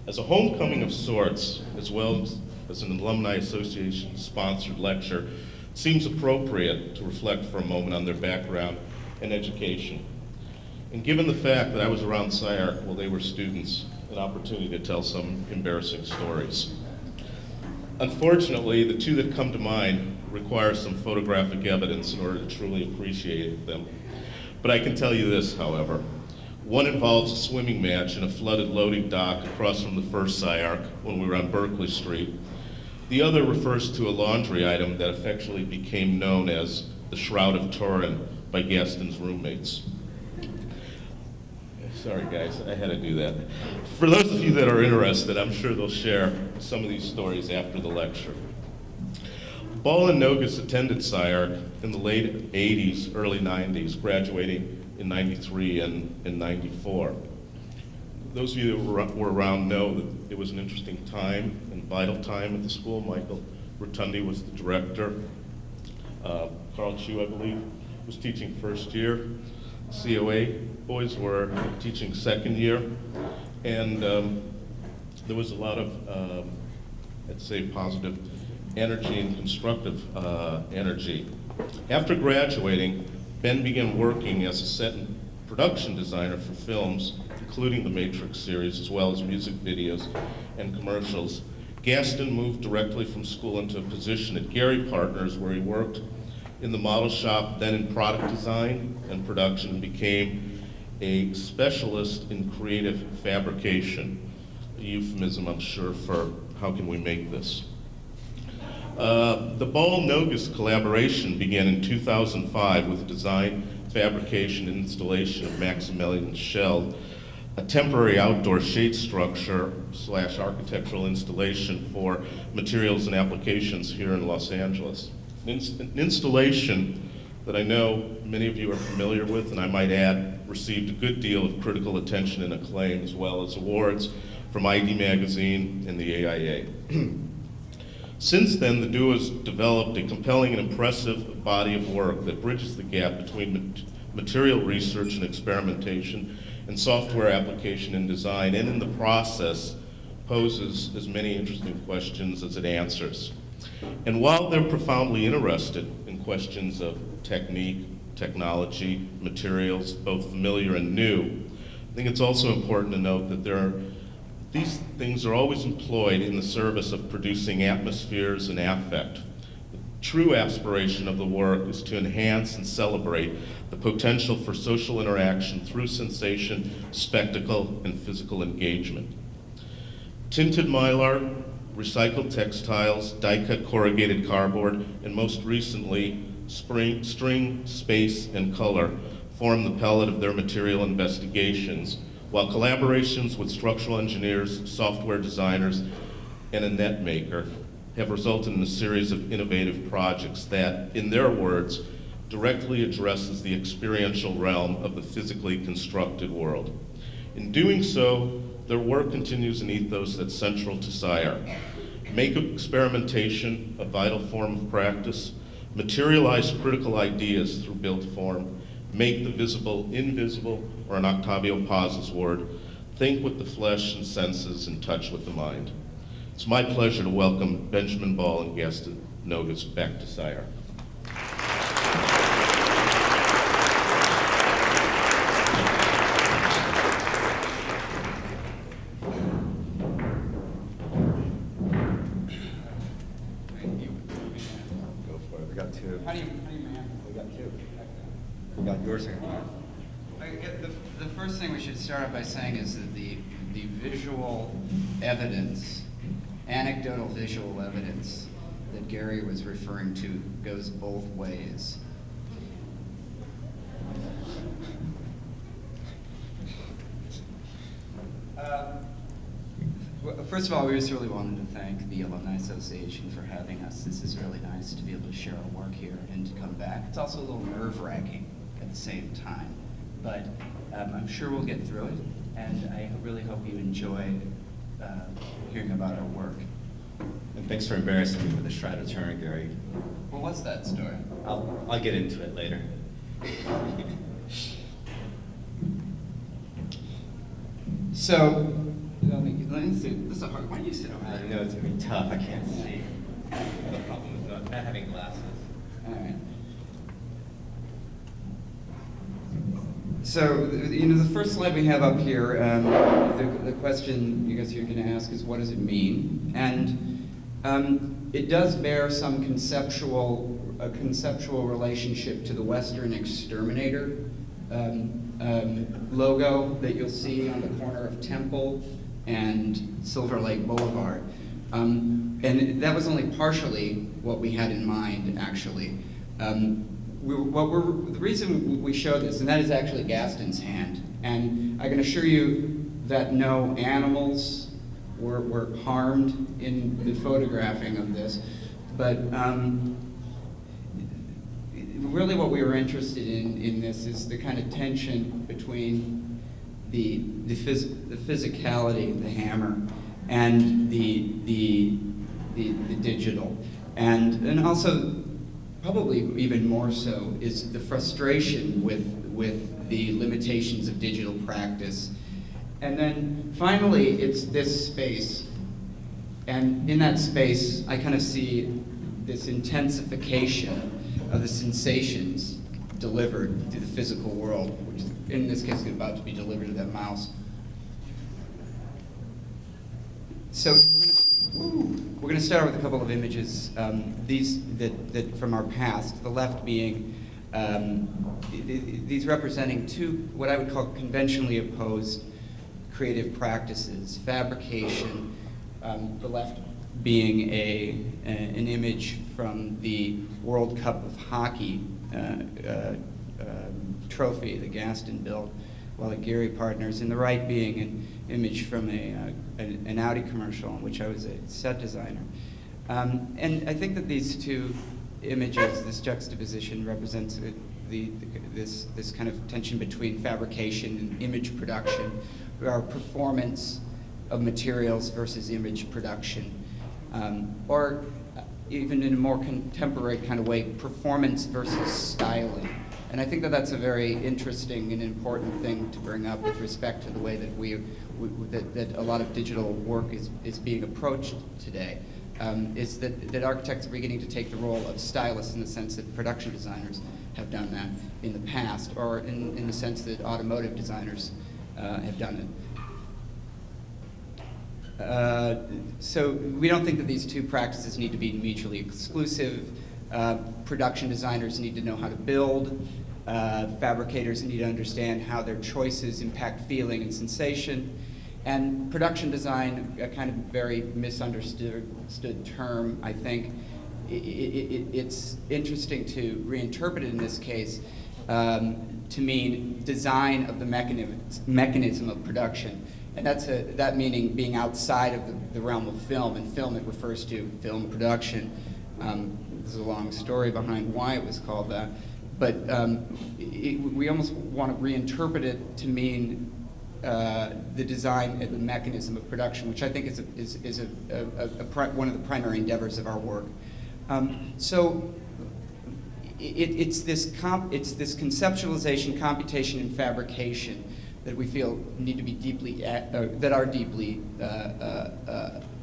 As a homecoming of sorts, as well as an alumni association-sponsored lecture, it seems appropriate to reflect for a moment on their background and education. And given the fact that I was around SCI-Arc while they were students, an opportunity to tell some embarrassing stories. Unfortunately, the two that come to mind require some photographic evidence in order to truly appreciate them. But I can tell you this, however. One involves a swimming match in a flooded loading dock across from the first SCI-Arc when we were on Berkeley Street. The other refers to a laundry item that affectionately became known as the Shroud of Turin by Gaston's roommates. Sorry guys, I had to do that. For those of you that are interested, I'm sure they'll share some of these stories after the lecture. Ball and Nogus attended SCI-Arc in the late 80s, early 90s, graduating in 93 and in 94. Those of you that were around know that it was an interesting time and vital time at the school. Michael Rotundi was the director. Carl Chu, I believe, was teaching first year. COA boys were teaching second year, and there was a lot of, I'd say, positive energy and constructive energy. After graduating, Ben began working as a set and production designer for films, including the Matrix series, as well as music videos and commercials. Gaston moved directly from school into a position at Gary Partners, where he worked in the model shop, then in product design and production, and became a specialist in creative fabrication. A euphemism, I'm sure, for how can we make this. The Ball-Nogus collaboration began in 2005 with the design, fabrication, and installation of Maximilian Shell, a temporary outdoor shade structure / architectural installation for materials and applications here in Los Angeles. An installation that I know many of you are familiar with, and I might add, received a good deal of critical attention and acclaim, as well as awards from ID Magazine and the AIA. Since then, the duo has developed a compelling and impressive body of work that bridges the gap between material research and experimentation and software application and design, and in the process poses as many interesting questions as it answers. And while they're profoundly interested in questions of technique, technology, materials, both familiar and new, I think it's also important to note that these things are always employed in the service of producing atmospheres and affect. The true aspiration of the work is to enhance and celebrate the potential for social interaction through sensation, spectacle, and physical engagement. Tinted mylar, recycled textiles, die-cut corrugated cardboard, and most recently, string, space, and color form the palette of their material investigations, while collaborations with structural engineers, software designers, and a net maker have resulted in a series of innovative projects that, in their words, directly addresses the experiential realm of the physically constructed world. In doing so, their work continues an ethos that's central to SCI-Arc. Make experimentation a vital form of practice, materialize critical ideas through built form, make the visible invisible, or in Octavio Paz's word, think with the flesh and senses and touch with the mind. It's my pleasure to welcome Benjamin Ball and Gaston Nogus back to SCI-Arc. How do you man? We got two. We got yours here. The first thing we should start off by saying is that the visual evidence, anecdotal visual evidence that Gary was referring to goes both ways. First of all, we just really wanted to thank the Alumni Association for having us. This is really nice to be able to share our work here and to come back. It's also a little nerve-wracking at the same time, but I'm sure we'll get through it, and I really hope you enjoy hearing about our work. And thanks for embarrassing me with the Shroud of Turin, Gary. What was that story? I'll get into it later. So, let this is a hard. Why don't you sit over I there? know it's gonna be tough. I can't see. No problem with not having glasses. All right. So, the first slide we have up here, the question you guys are going to ask is, what does it mean? And it does bear some conceptual relationship to the Western Exterminator logo that you'll see on the corner of Temple and Silver Lake Boulevard. And that was only partially what we had in mind, actually. The reason we show this, and that is actually Gaston's hand, and I can assure you that no animals were harmed in the photographing of this, but really what we were interested in this is the kind of tension between the physicality of the hammer and the digital, and also probably even more so is the frustration with the limitations of digital practice. And then finally, it's this space. And in that space, I kind of see this intensification of the sensations delivered through the physical world, which in this case is about to be delivered to that mouse. So we're going to start with a couple of images, these that from our past. The left being these representing two what I would call conventionally opposed creative practices: fabrication. The left being an image from the World Cup of Hockey trophy, the Gaston built while at Geary Partners, and the right being an image from an Audi commercial in which I was a set designer. And I think that these two images, this juxtaposition, represents this kind of tension between fabrication and image production, or performance of materials versus image production, or even in a more contemporary kind of way, performance versus styling. And I think that that's a very interesting and important thing to bring up with respect to the way that that a lot of digital work is being approached today. Is that architects are beginning to take the role of stylists in the sense that production designers have done that in the past, or in the sense that automotive designers have done it. So we don't think that these two practices need to be mutually exclusive. Production designers need to know how to build. Fabricators need to understand how their choices impact feeling and sensation. And production design, a kind of very misunderstood term, I think. It's interesting to reinterpret it in this case to mean design of the mechanism of production. And that meaning being outside of the realm of film. In film, it refers to film production. There's a long story behind why it was called that. But we almost want to reinterpret it to mean the design and the mechanism of production, which I think is one of the primary endeavors of our work. So it's this conceptualization, computation, and fabrication that we feel need to be deeply that are deeply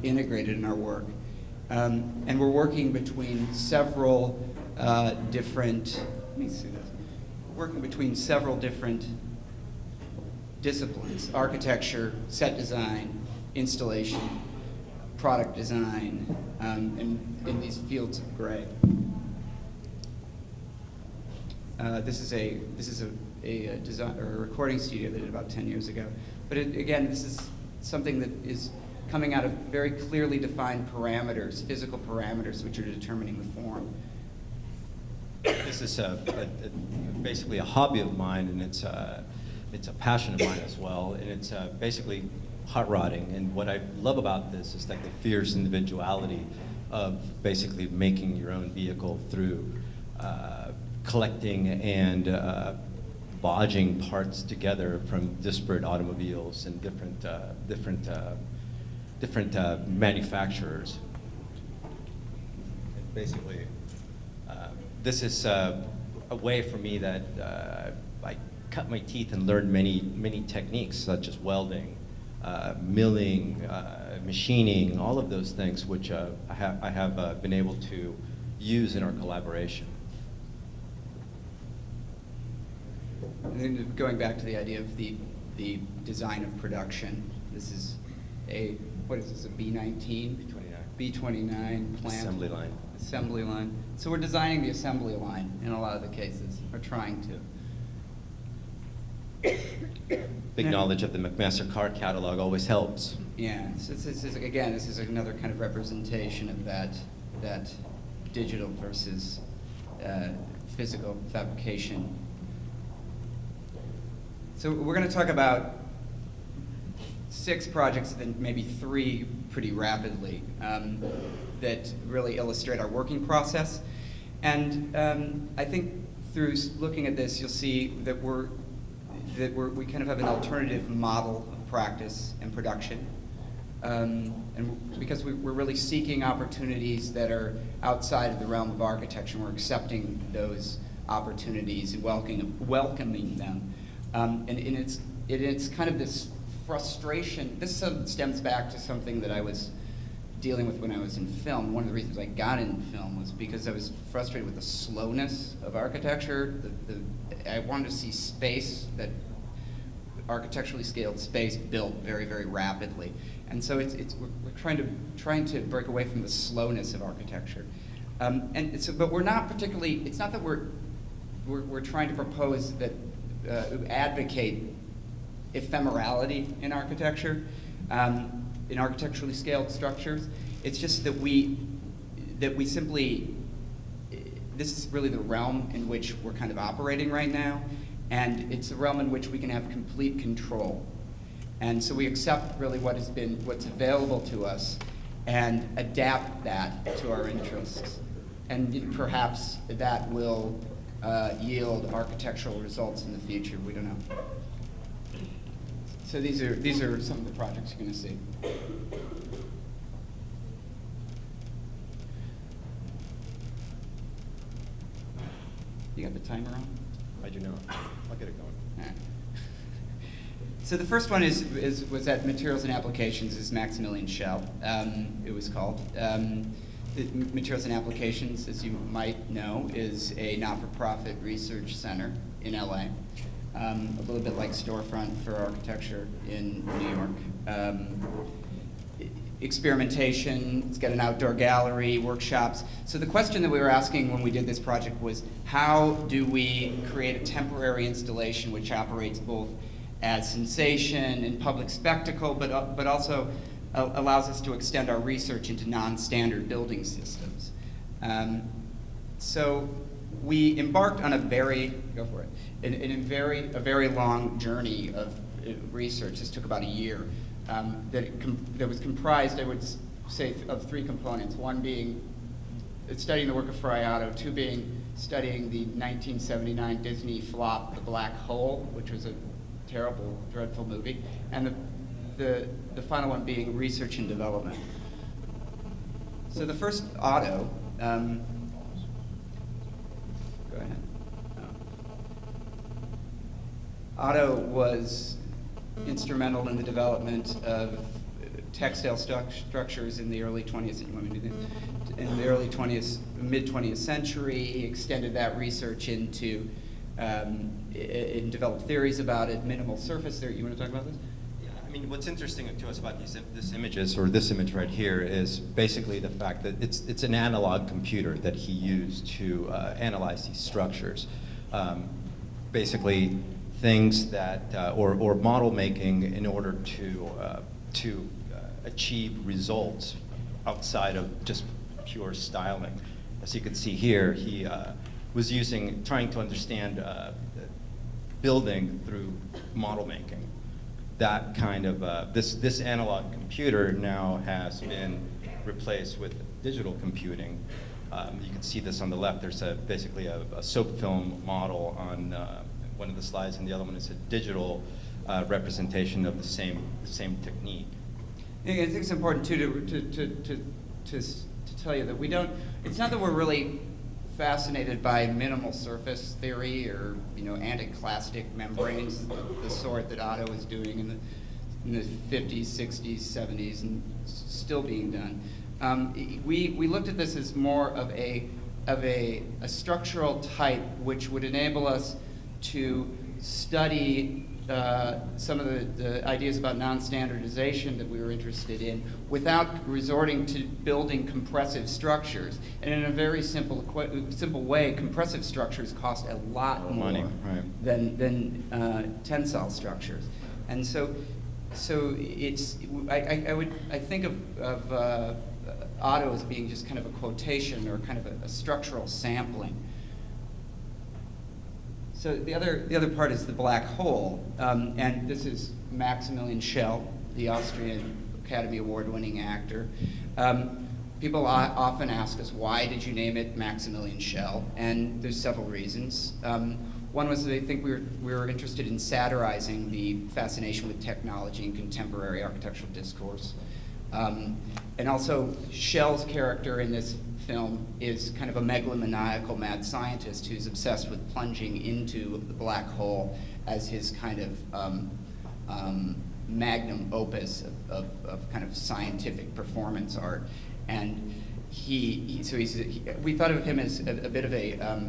integrated in our work, and we're working between several different. Let me see this. We're working between several different disciplines: architecture, set design, installation, product design, and in these fields of gray. This is a design or a recording studio that I did about 10 years ago. But again, this is something that is coming out of very clearly defined parameters, physical parameters, which are determining the form. This is basically a hobby of mine, and it's a passion of mine as well. And it's basically hot rodding. And what I love about this is like the fierce individuality of basically making your own vehicle through collecting and bodging parts together from disparate automobiles and different manufacturers. And basically, this is a way for me that I cut my teeth and learned many techniques such as welding, milling, machining, all of those things, which I have been able to use in our collaboration. And then going back to the idea of the design of production, this is a, what is this, a B-19? B-29 plant. Assembly line. Assembly line. So we're designing the assembly line in a lot of the cases, or trying to. Big knowledge of the McMaster car catalog always helps. Yeah, so this is, again, this is another kind of representation of that digital versus physical fabrication. So we're going to talk about 6 projects, then maybe 3 pretty rapidly, that really illustrate our working process. And I think through looking at this, you'll see that we kind of have an alternative model of practice and production. And because we're really seeking opportunities that are outside of the realm of architecture, we're accepting those opportunities and welcoming them. And it's kind of this frustration. This stems back to something that I was dealing with when I was in film. One of the reasons I got into film was because I was frustrated with the slowness of architecture. I wanted to see space, that architecturally scaled space, built very, very rapidly. And so we're trying to break away from the slowness of architecture. But we're not particularly. It's not that we're trying to propose that advocate ephemerality in architecture, in architecturally scaled structures. It's just that we simply, this is really the realm in which we're kind of operating right now, and it's a realm in which we can have complete control. And so we accept really what's available to us and adapt that to our interests. And perhaps that will yield architectural results in the future. We don't know. So these are some of the projects you're going to see. You got the timer on? I do not. I'll get it going. All right. So the first one was at Materials and Applications, is Maximilian Schell, it was called. Materials and Applications, as you might know, is a not-for-profit research center in LA. A little bit like Storefront for architecture in New York. Experimentation, it's got an outdoor gallery, workshops. So the question that we were asking when we did this project was, how do we create a temporary installation which operates both as sensation and public spectacle, but also allows us to extend our research into non-standard building systems. So we embarked on a very long journey of research. This took about a year. That was comprised, I would say, of 3 components. One being studying the work of Frei Otto, 2 being studying the 1979 Disney flop, The Black Hole, which was a terrible, dreadful movie, and the final one being research and development. So the first, Otto, go ahead. Otto was instrumental in the development of textile structures in the early 20th. You want me to do this? In the early 20th, mid-20th century, he extended that research into and developed theories about it. Minimal surface theory. You want to talk about this? Yeah, I mean, what's interesting to us about this image right here is basically the fact that it's an analog computer that he used to analyze these structures. Basically, things that, or model making in order to achieve results outside of just pure styling. As you can see here, he was trying to understand building through model making. That kind of, this analog computer now has been replaced with digital computing. You can see this on the left. There's basically a soap film model on one of the slides, and the other one is a digital representation of the same technique. I think it's important too to tell you that we don't. It's not that we're really fascinated by minimal surface theory or anticlastic membranes, the sort that Otto is doing in in the 50s, 60s, 70s, and still being done. We looked at this as more of a structural type which would enable us to study some of the ideas about non-standardization that we were interested in without resorting to building compressive structures. And in a very simple way, compressive structures cost a lot more money, right, than tensile structures. And so it's, I think of Otto as being just kind of a quotation or kind of a structural sampling. So the other part is the black hole, and this is Maximilian Schell, the Austrian Academy Award-winning actor. People often ask us, why did you name it Maximilian Schell? And there's several reasons. One was they think we were interested in satirizing the fascination with technology and contemporary architectural discourse. And also, Schell's character in this film is kind of a megalomaniacal mad scientist who's obsessed with plunging into the black hole as his kind of magnum opus of kind of scientific performance art. And we thought of him as a bit of a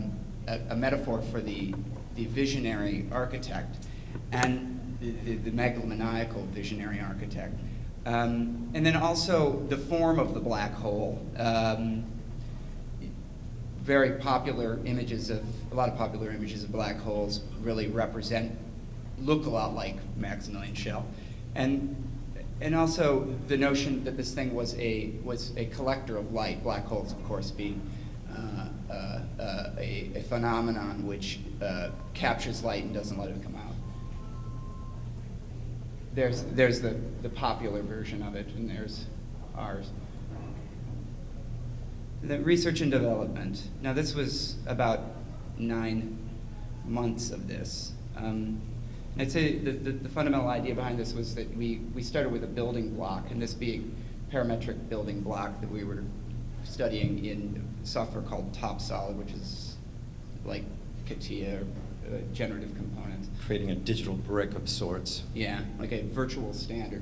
metaphor for the visionary architect and the megalomaniacal visionary architect. And then also the form of the black hole. A lot of popular images of black holes really look a lot like Maximilian Schell. And also the notion that this thing was a collector of light, black holes of course being a phenomenon which captures light and doesn't let it come out. There's the popular version of it, and there's ours. The research and development. Now this was about 9 months of this. I'd say the fundamental idea behind this was that we started with a building block, and this being parametric building block that we were studying in software called TopSolid, which is like CATIA or generative components. Creating a digital brick of sorts. Yeah, like a virtual standard.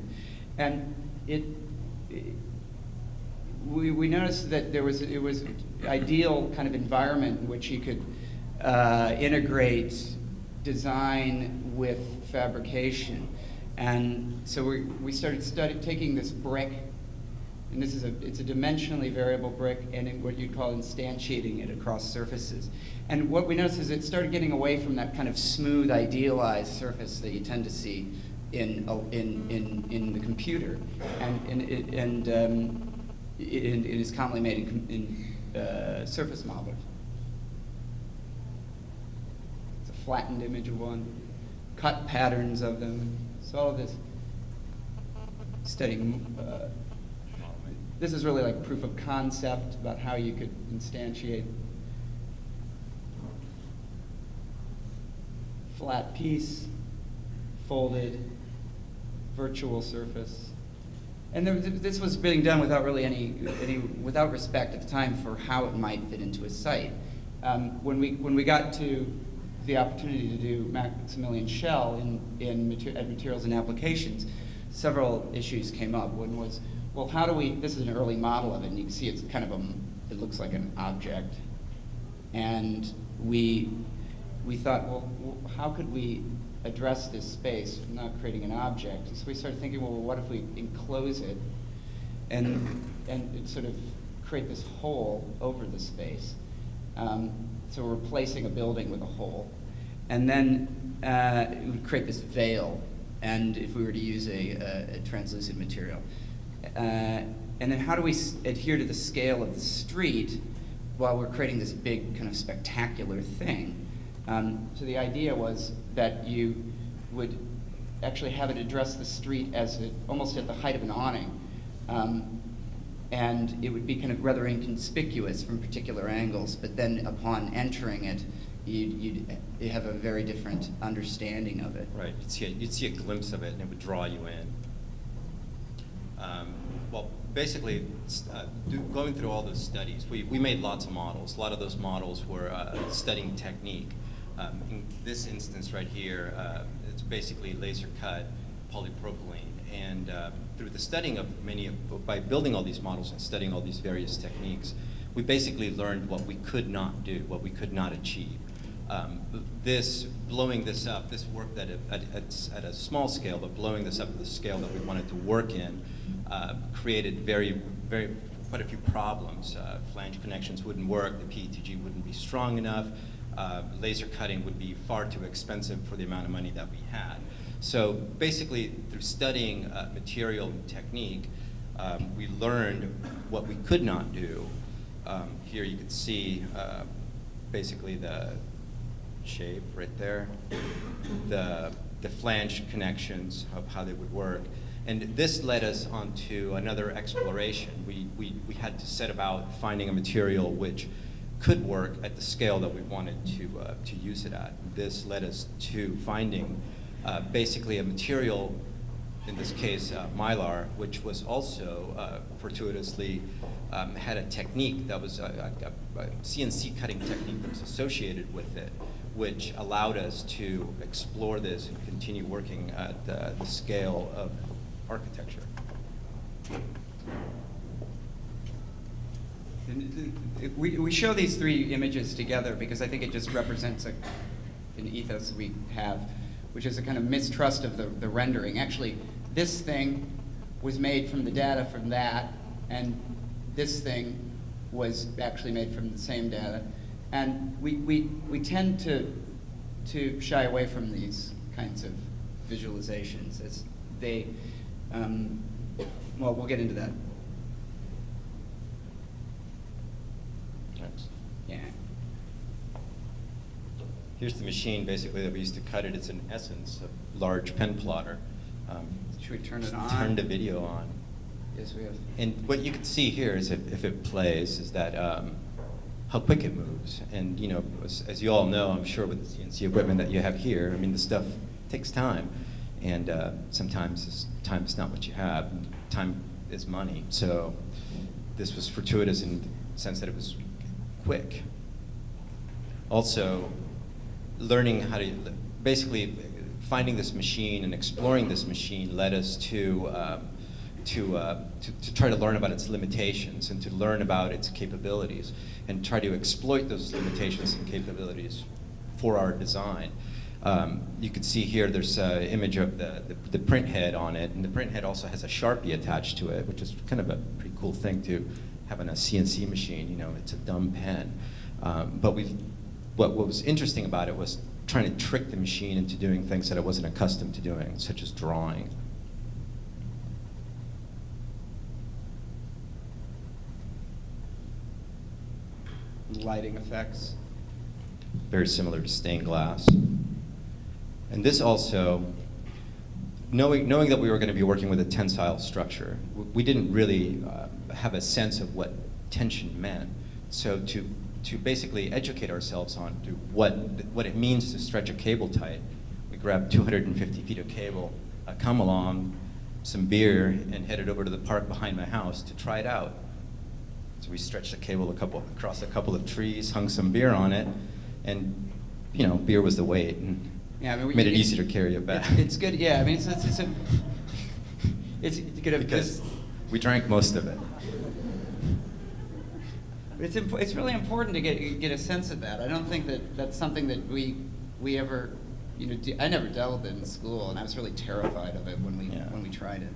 And we noticed that it was an ideal kind of environment in which you could integrate design with fabrication. And so we started taking this brick, and it's a dimensionally variable brick, and in what you'd call instantiating it across surfaces. And what we noticed is it started getting away from that kind of smooth, idealized surface that you tend to see in the computer, and it is commonly made in surface modelers. It's a flattened image of one, cut patterns of them. So all of this studying. This is really like proof of concept about how you could instantiate flat piece, folded, virtual surface. And this was being done without really without respect at the time for how it might fit into a site. When we got to the opportunity to do Maximilian Schell at Materials and Applications, several issues came up. One was, well, how do we? This is an early model of it, and you can see it's kind of it looks like an object. And we thought, well, how could we address this space without creating an object? And so we started thinking, well, what if we enclose it and sort of create this hole over the space? So we're replacing a building with a hole. And then it would create this veil, and if we were to use a translucent material. And then how do we adhere to the scale of the street while we're creating this big kind of spectacular thing? So the idea was that you would actually have it address the street as almost at the height of an awning. And it would be kind of rather inconspicuous from particular angles, but then upon entering it, you'd have a very different understanding of it. Right, you'd see a glimpse of it, and it would draw you in. Well, basically, going through all those studies, we made lots of models. A lot of those models were studying technique. In this instance right here, it's basically laser cut polypropylene. And through the studying of by building all these models and studying all these various techniques, we basically learned what we could not do, what we could not achieve. Blowing this up, this worked at a small scale, but blowing this up to the scale that we wanted to work in created quite a few problems. Flange connections wouldn't work, the PETG wouldn't be strong enough, laser cutting would be far too expensive for the amount of money that we had. So basically, through studying material and technique, we learned what we could not do. Here you can see basically the shape right there, the flange connections of how they would work. And this led us onto another exploration. We had to set about finding a material which could work at the scale that we wanted to use it at. This led us to finding basically a material, in this case Mylar, which was also fortuitously had a technique that was a CNC cutting technique that was associated with it, which allowed us to explore this and continue working at the scale of architecture. We show these three images together because I think it just represents an ethos we have, which is a kind of mistrust of the rendering. Actually, this thing was made from the data from that, and this thing was actually made from the same data. And we tend to shy away from these kinds of visualizations as they, well, we'll get into that. Next. Yeah. Here's the machine basically that we used to cut it. It's in essence a large pen plotter. Should we turn it on? Turn the video on. Yes, we have. And what you can see here is if it plays is that how quick it moves. And you know, as you all know, I'm sure with the CNC equipment that you have here, I mean, the stuff takes time. And sometimes time is not what you have. Time is money. So this was fortuitous in the sense that it was quick. Also, learning how to, basically finding this machine and exploring this machine led us to try to learn about its limitations and to learn about its capabilities and try to exploit those limitations and capabilities for our design. You can see here there's an image of the print head on it, and the print head also has a Sharpie attached to it, which is kind of a pretty cool thing to have on a CNC machine. You know, it's a dumb pen. But what was interesting about it was trying to trick the machine into doing things that it wasn't accustomed to doing, such as drawing. Lighting effects. Very similar to stained glass. And this also, knowing that we were going to be working with a tensile structure, we didn't really have a sense of what tension meant. So to basically educate ourselves on to what it means to stretch a cable tight, we grabbed 250 feet of cable, come along, some beer, and headed over to the park behind my house to try it out. So we stretched the cable across a couple of trees, hung some beer on it, and you know, beer was the weight, and yeah, I mean, made it easy to carry it back. It's good, yeah. I mean, it's good because we drank most of it. It's really important to get a sense of that. I don't think that that's something that we ever, you know, I never dealt with it in school, and I was really terrified of it when we tried it.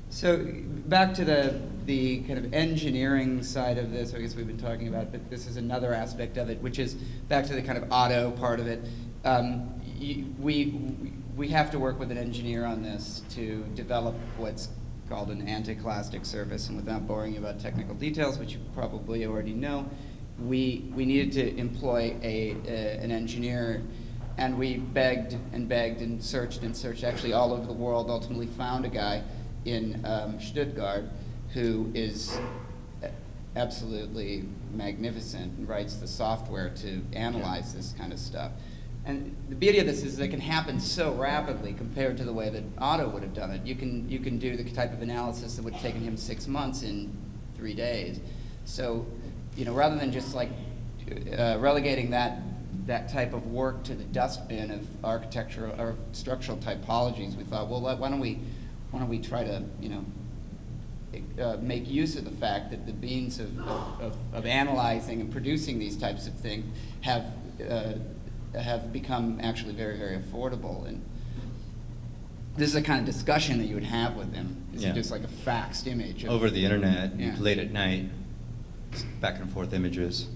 So back to the kind of engineering side of this, I guess we've been talking about, but this is another aspect of it, which is back to the kind of auto part of it. We have to work with an engineer on this to develop what's called an anticlastic surface, and without boring you about technical details, which you probably already know, we needed to employ an engineer, and we begged and searched actually all over the world, ultimately found a guy in Stuttgart who is absolutely magnificent and writes the software to analyze this kind of stuff. And the beauty of this is that it can happen so rapidly compared to the way that Otto would have done it. You can do the type of analysis that would have taken him 6 months in 3 days. So, you know, rather than just like relegating that that type of work to the dustbin of architectural or structural typologies, we thought, well, why don't we try to, make use of the fact that the means of analyzing and producing these types of things have become actually very, very affordable. And this is the kind of discussion that you would have with them. It's just like a faxed image. Over the internet, Yeah. late at night, back and forth images.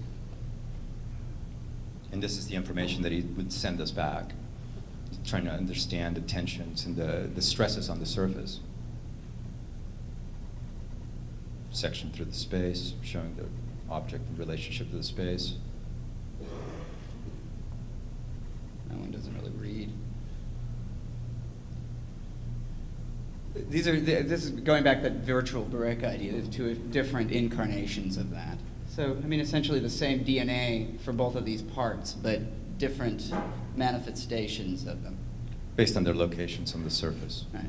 And this is the information that he would send us back, trying to understand the tensions and the stresses on the surface. Section through the space, showing the object in relationship to the space. That one doesn't really read. This is going back to that virtual brick idea. There's two different incarnations of that. So, I mean, essentially the same DNA for both of these parts, but different manifestations of them. Based on their locations on the surface. Right.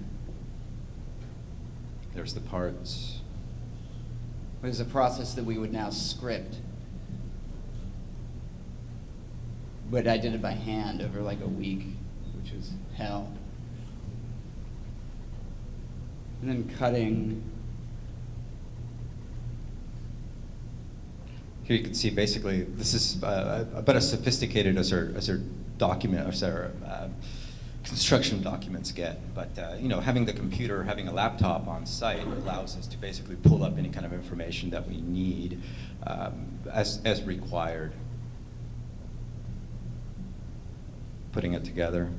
There's the parts. There's a process that we would now script. But I did it by hand over like a week, which was hell. And then cutting. Here you can see basically this is about as sophisticated as our document, as our construction documents get. But having the computer, having a laptop on site allows us to basically pull up any kind of information that we need as required. Putting it together.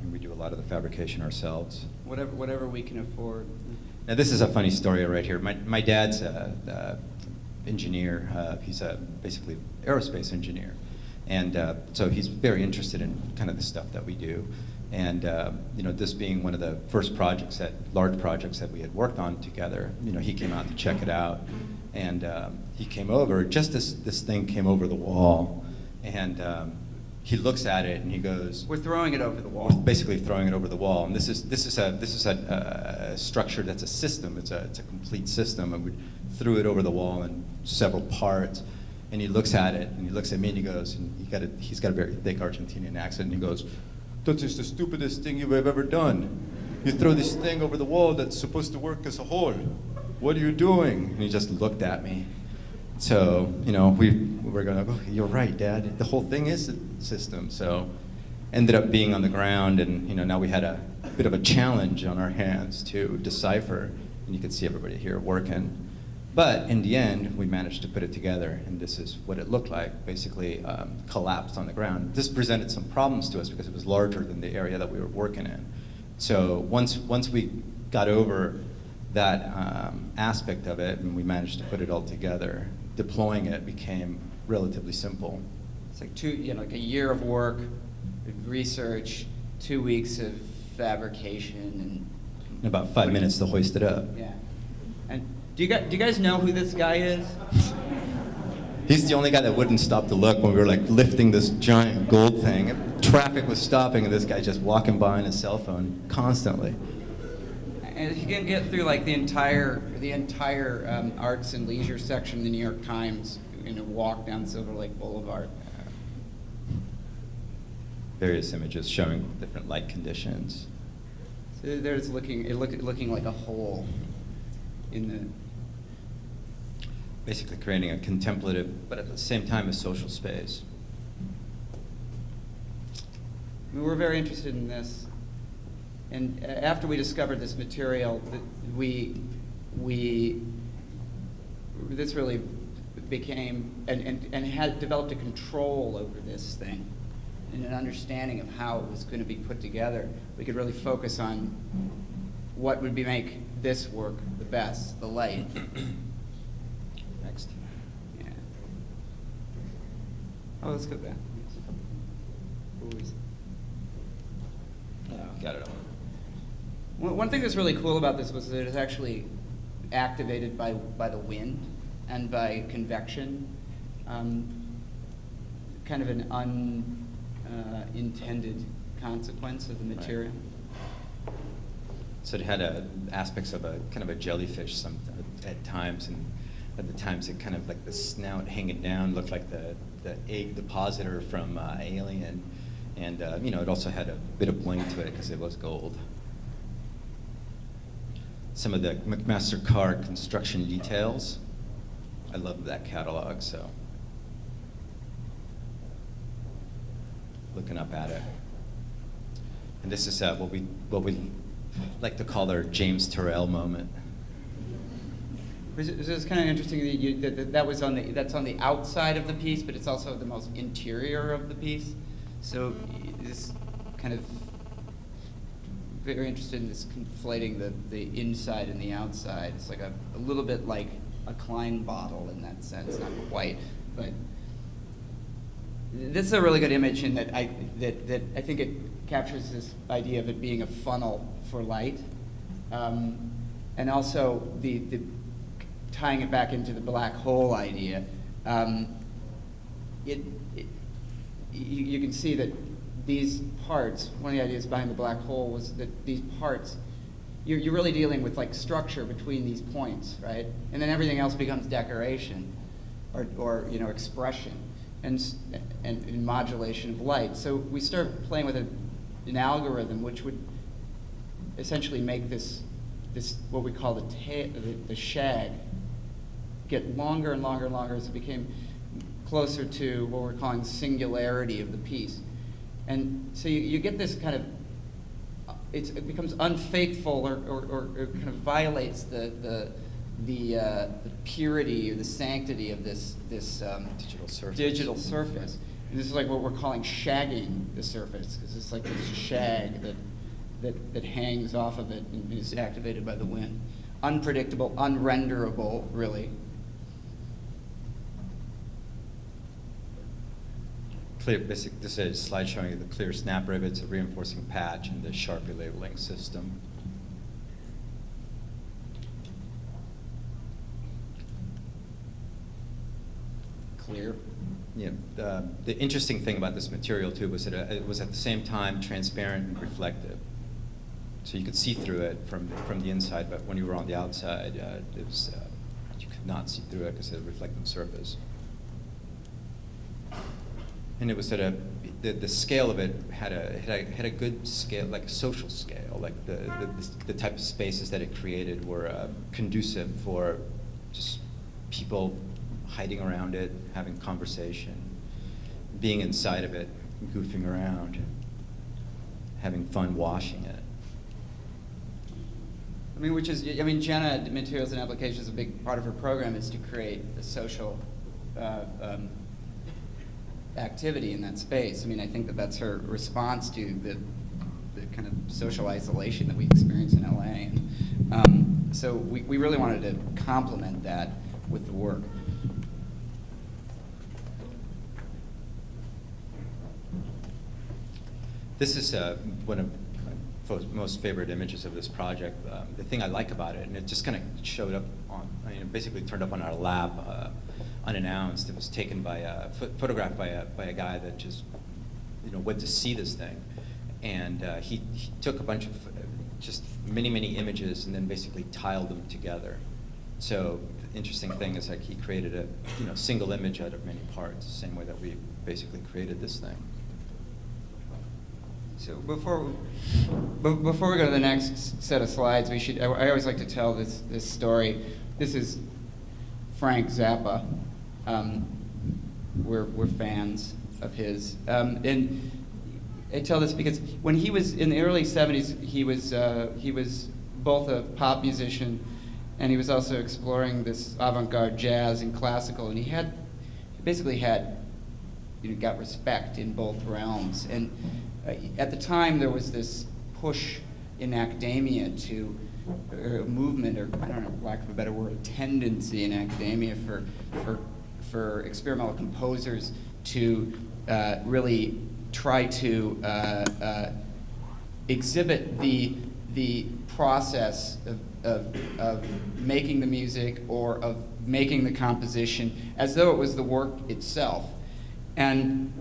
And we do a lot of the fabrication ourselves. Whatever we can afford. Now this is a funny story right here. My dad's engineer. He's a basically aerospace engineer. And so he's very interested in kind of the stuff that we do. And this being one of the first large projects that we had worked on together, he came out to check it out. And he came over, just this thing came over the wall. And he looks at it and he goes, "We're throwing it over the wall." We're basically throwing it over the wall. And this is a structure that's a system. It's a complete system. And we threw it over the wall in several parts. And he looks at it and he looks at me and he goes, and he's got a very thick Argentinian accent, and he goes, "That is the stupidest thing you have ever done. You throw this thing over the wall that's supposed to work as a whole. What are you doing?" And he just looked at me. So, we're going, "Oh, you're right, Dad. The whole thing is a system." So, ended up being on the ground, and now we had a bit of a challenge on our hands to decipher, and you could see everybody here working. But in the end, we managed to put it together, and this is what it looked like, basically collapsed on the ground. This presented some problems to us because it was larger than the area that we were working in. So once we got over that aspect of it, and we managed to put it all together, deploying it became relatively simple. It's like like a year of work, research, 2 weeks of fabrication, In about 5 minutes to hoist it up. Yeah. And do you guys know who this guy is? He's the only guy that wouldn't stop to look when we were like lifting this giant gold thing. Traffic was stopping, and this guy just walking by on his cell phone constantly. And you can get through like the entire arts and leisure section of the New York Times in a walk down Silver Lake Boulevard. Various images showing different light conditions. So there's looking like a hole in the. Basically creating a contemplative, but at the same time a social space. We were very interested in this, and after we discovered this material, this really became and had developed a control over this thing and an understanding of how it was going to be put together. We could really focus on what would make this work the best, the light. Next. Yeah. Oh, let's go back. Got it all. One thing that's really cool about this was that it's actually activated by the wind and by convection, kind of an unintended consequence of the material. So it had aspects of a kind of a jellyfish at times, and at the times it kind of like the snout hanging down looked like the egg depositor from Alien, and you know, it also had a bit of bling to it because it was gold. Some of the McMaster car construction details. I love that catalog, so looking up at it. And this is what we like to call our James Turrell moment. It's kind of interesting that that's on the outside of the piece, but it's also the most interior of the piece. So this kind of very interested in this conflating the inside and the outside. It's like a little bit like a Klein bottle in that sense, not quite, but this is a really good image in that I think it captures this idea of it being a funnel for light, and also the tying it back into the black hole idea. You can see that these parts, one of the ideas behind the black hole was that these parts, you're really dealing with like structure between these points, right? And then everything else becomes decoration or you know, expression and modulation of light. So we start playing with an algorithm which would essentially make this what we call the shag get longer and longer and longer as it became closer to what we're calling the singularity of the piece. And so you get this kind of, it becomes unfaithful or kind of violates the purity or the sanctity of this digital surface. And this is like what we're calling shagging the surface, because it's like this shag that hangs off of it and is activated by the wind. Unpredictable, unrenderable, really. This is a slide showing you the clear snap rivets, a reinforcing patch, and the Sharpie labeling system. Clear. Yeah, the interesting thing about this material too was that it was at the same time transparent and reflective. So you could see through it from the inside, but when you were on the outside, it was, you could not see through it because of the reflective surface. And it was at the scale of it had a good scale, like a social scale, like the type of spaces that it created were conducive for just people hiding around it, having conversation, being inside of it, goofing around, having fun washing it. I mean, Jenna, Materials and Applications, a big part of her program is to create a social activity in that space. I mean, I think that that's her response to the kind of social isolation that we experience in LA. And so we really wanted to complement that with the work. This is one of my most favorite images of this project. The thing I like about it, and it just kind of showed up on, I mean, it basically turned up on our lap unannounced. It was taken by photographed by a guy that just, you know, went to see this thing, and he took a bunch of just many images and then basically tiled them together. So the interesting thing is, like, he created a single image out of many parts, the same way that we basically created this thing. So before we go to the next set of slides, I always like to tell this story. This is Frank Zappa. We're fans of his. And I tell this because when he was in the early 70s, he was both a pop musician and he was also exploring this avant-garde jazz and classical, and he basically got respect in both realms. And at the time, there was this push in academia to a movement, or I don't know, lack of a better word, a tendency in academia for experimental composers to really try to exhibit the process of making the music or of making the composition as though it was the work itself. And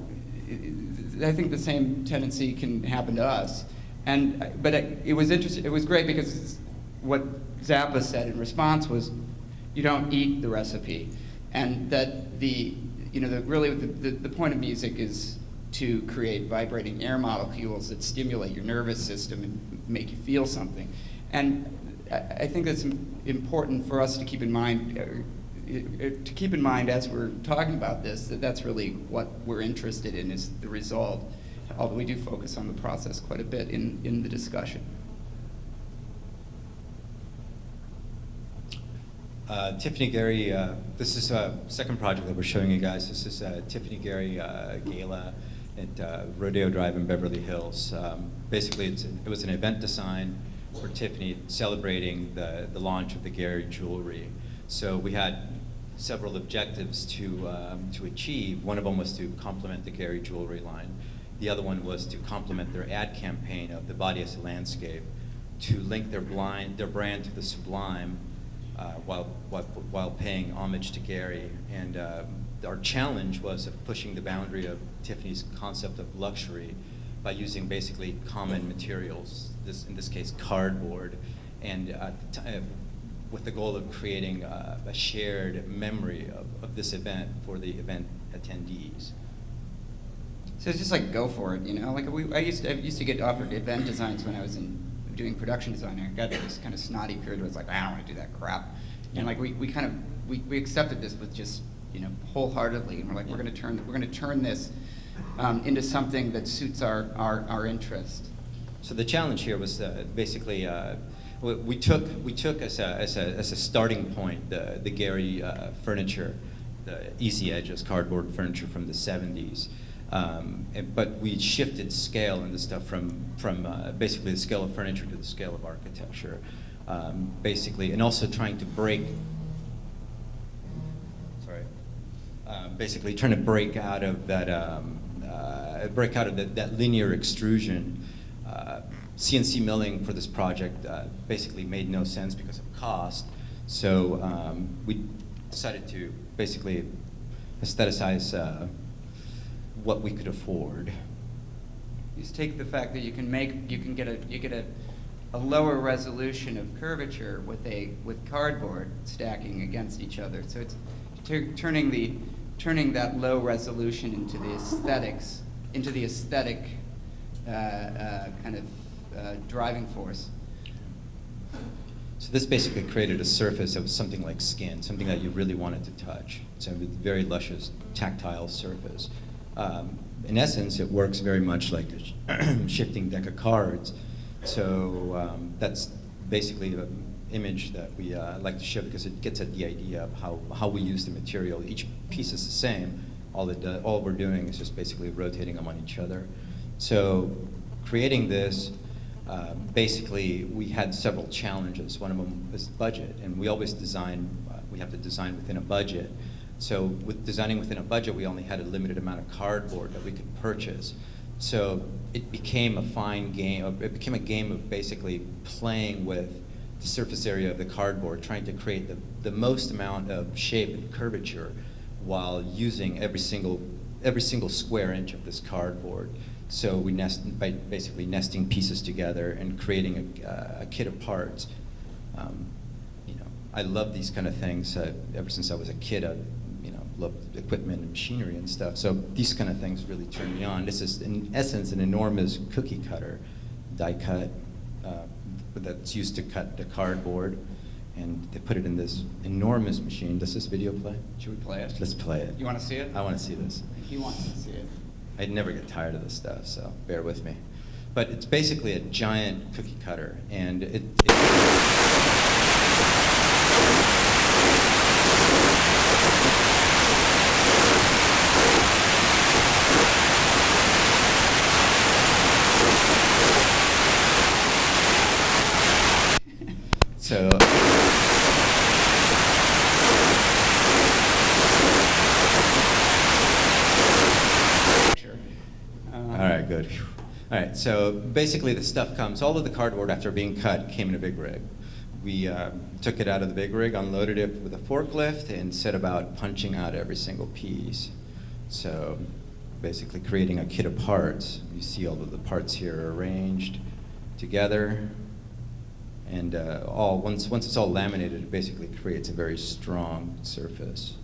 I think the same tendency can happen to us. But it was interesting. It was great because what Zappa said in response was, You don't eat the recipe. And that really the point of music is to create vibrating air molecules that stimulate your nervous system and make you feel something. And I think that's important for us to keep in mind, as we're talking about this, that that's really what we're interested in, is the result, although we do focus on the process quite a bit in the discussion. Tiffany Gary, this is a second project that we're showing you guys. This is Tiffany Gary Gala at Rodeo Drive in Beverly Hills. Basically, it was an event design for Tiffany celebrating the launch of the Gary jewelry. So we had several objectives to achieve. One of them was to complement the Gary jewelry line. The other one was to complement their ad campaign of the body as a landscape, to link their brand to the sublime, while paying homage to Gary. And our challenge was of pushing the boundary of Tiffany's concept of luxury by using basically common materials, in this case cardboard, and with the goal of creating a shared memory of this event for the event attendees. So it's just like, go for it, Like I used to get offered event designs when I was doing production design. I got this kind of snotty period where it's like, I don't want to do that crap. And like we accepted this with just wholeheartedly, and we're like, we're going to turn this into something that suits our interest. So the challenge here was basically we took as a starting point the Gary furniture, the Easy Edges cardboard furniture from the 70s. But we shifted scale in the stuff from basically the scale of furniture to the scale of architecture, basically, and also trying to basically trying to break out of that that linear extrusion. CNC milling for this project basically made no sense because of cost, so we decided to basically aestheticize what we could afford. You just take the fact that you can get a lower resolution of curvature with cardboard stacking against each other. So it's turning that low resolution into the aesthetic kind of driving force. So this basically created a surface that was something like skin, something that you really wanted to touch. So a very luscious, tactile surface. In essence, it works very much like a shifting deck of cards. So that's basically the image that we like to show because it gets at the idea of how we use the material. Each piece is the same. All we're doing is just basically rotating them on each other. So creating this, basically we had several challenges. One of them was budget, and we always design, we have to design within a budget. So with designing within a budget, we only had a limited amount of cardboard that we could purchase. So it became a fine game. It became a game of basically playing with the surface area of the cardboard, trying to create the most amount of shape and curvature while using every single square inch of this cardboard. So we by basically nesting pieces together and creating a kit of parts. I love these kind of things. Ever since I was a kid, I loved equipment and machinery and stuff. So these kind of things really turned me on. This is, in essence, an enormous cookie cutter, die cut, that's used to cut the cardboard. And they put it in this enormous machine. Does this video play? Should we play it? Let's play it. You want to see it? I want to see this. He wants to see it. I'd never get tired of this stuff, so bear with me. But it's basically a giant cookie cutter, and so. All right, good. All right, so basically the stuff comes, all of the cardboard after being cut came in a big rig. We took it out of the big rig, unloaded it with a forklift, and set about punching out every single piece. So basically creating a kit of parts. You see all of the parts here arranged together. And once it's all laminated, it basically creates a very strong surface.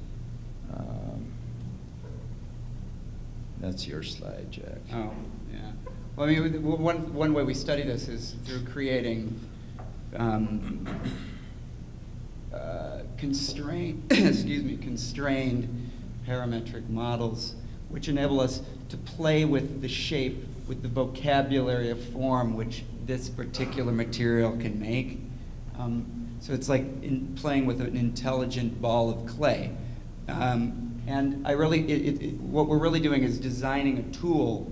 That's your slide, Jack. Oh, yeah. Well, I mean, one way we study this is through creating constrained parametric models, which enable us to play with the shape, with the vocabulary of form which this particular material can make. So it's like playing with an intelligent ball of clay. And what we're really doing is designing a tool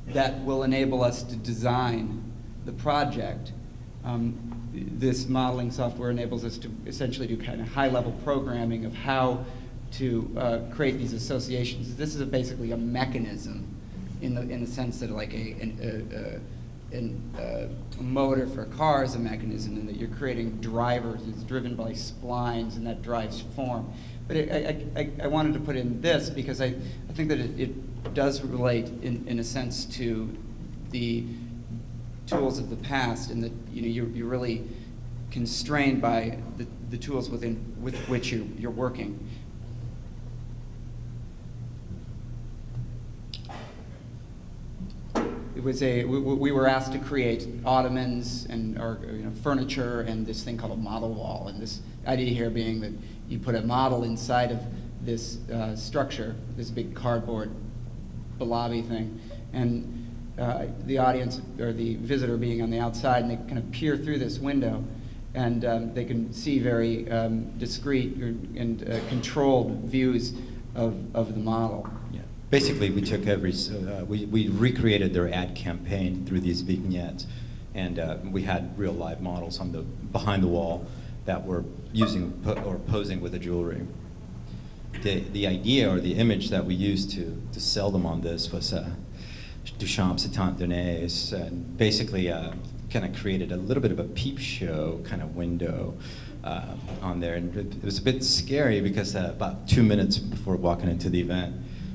that will enable us to design the project. This modeling software enables us to essentially do kind of high-level programming of how to create these associations. This is basically a mechanism in the sense that like a motor for a car is a mechanism, and that you're creating drivers. It's driven by splines, and that drives form. But I wanted to put in this because I think that it does relate in a sense to the tools of the past, and that you're really constrained by the tools with which you're working. It was we were asked to create ottomans and furniture and this thing called a model wall, and this idea here being that you put a model inside of this structure, this big cardboard blobby thing, and the audience or the visitor being on the outside, and they kind of peer through this window, and they can see very discrete and controlled views of the model. Yeah. Basically, we took we recreated their ad campaign through these vignettes, and we had real live models on behind the wall that were using or posing with the jewelry. The idea or the image that we used to sell them on this was Duchamp's Étant Donné, and basically kind of created a little bit of a peep show kind of window on there. And it was a bit scary because about 2 minutes before walking into the event,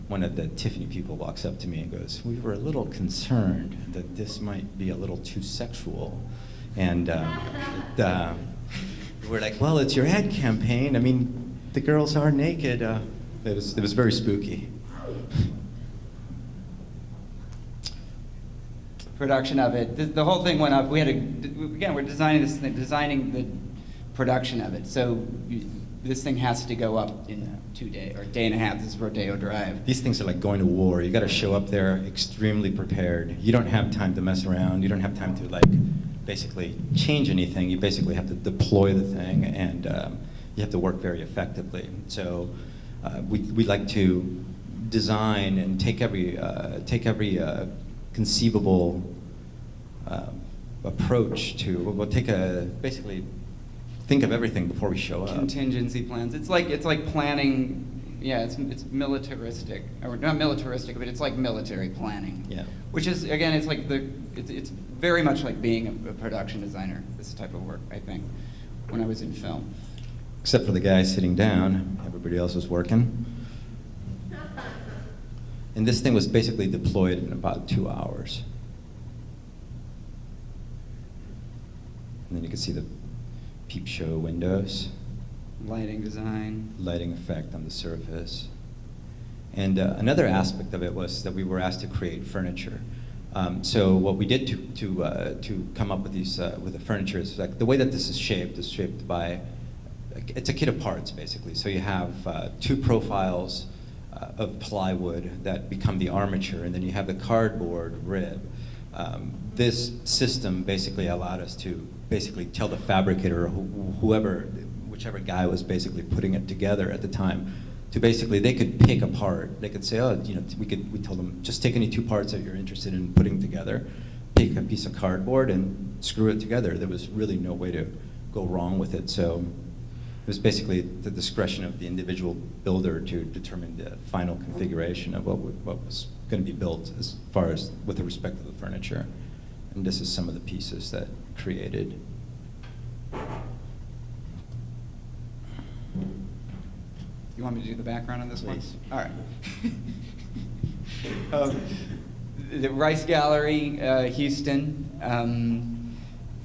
one of the Tiffany people walks up to me and goes, "We were a little concerned that this might be a little too sexual." And we're like, "Well, it's your ad campaign. I mean, the girls are naked." It was very spooky. Production of it. The whole thing went up. We're designing this thing, designing the production of it. So this thing has to go up in 2 days, or a day and a half. This is Rodeo Drive. These things are like going to war. You got to show up there extremely prepared. You don't have time to mess around. You don't have time to basically change anything. You basically have to deploy the thing, and you have to work very effectively. So we like to design and take every conceivable approach to. We'll basically think of everything before we show up. Contingency plans. It's like planning. Yeah, it's militaristic, or not militaristic, but it's like military planning. Yeah. Which is, again, it's like it's very much like being a production designer. This type of work, I think, when I was in film. Except for the guy sitting down, everybody else was working. And this thing was basically deployed in about 2 hours. And then you can see the peep show windows. Lighting design. Lighting effect on the surface. And another aspect of it was that we were asked to create furniture. So what we did to come up with with the furniture is like the way that this is shaped by, it's a kit of parts basically. So you have 2 profiles of plywood that become the armature, and then you have the cardboard rib. This system basically allowed us to basically tell the fabricator, whichever guy was basically putting it together at the time, to basically, they could pick apart. They could say, we told them, just take any 2 parts that you're interested in putting together, pick a piece of cardboard and screw it together. There was really no way to go wrong with it. So it was basically the discretion of the individual builder to determine the final configuration of what was going to be built as far as with respect to the furniture. And this is some of the pieces that created. You want me to do the background on this Please. one? All right. The Rice Gallery, Houston.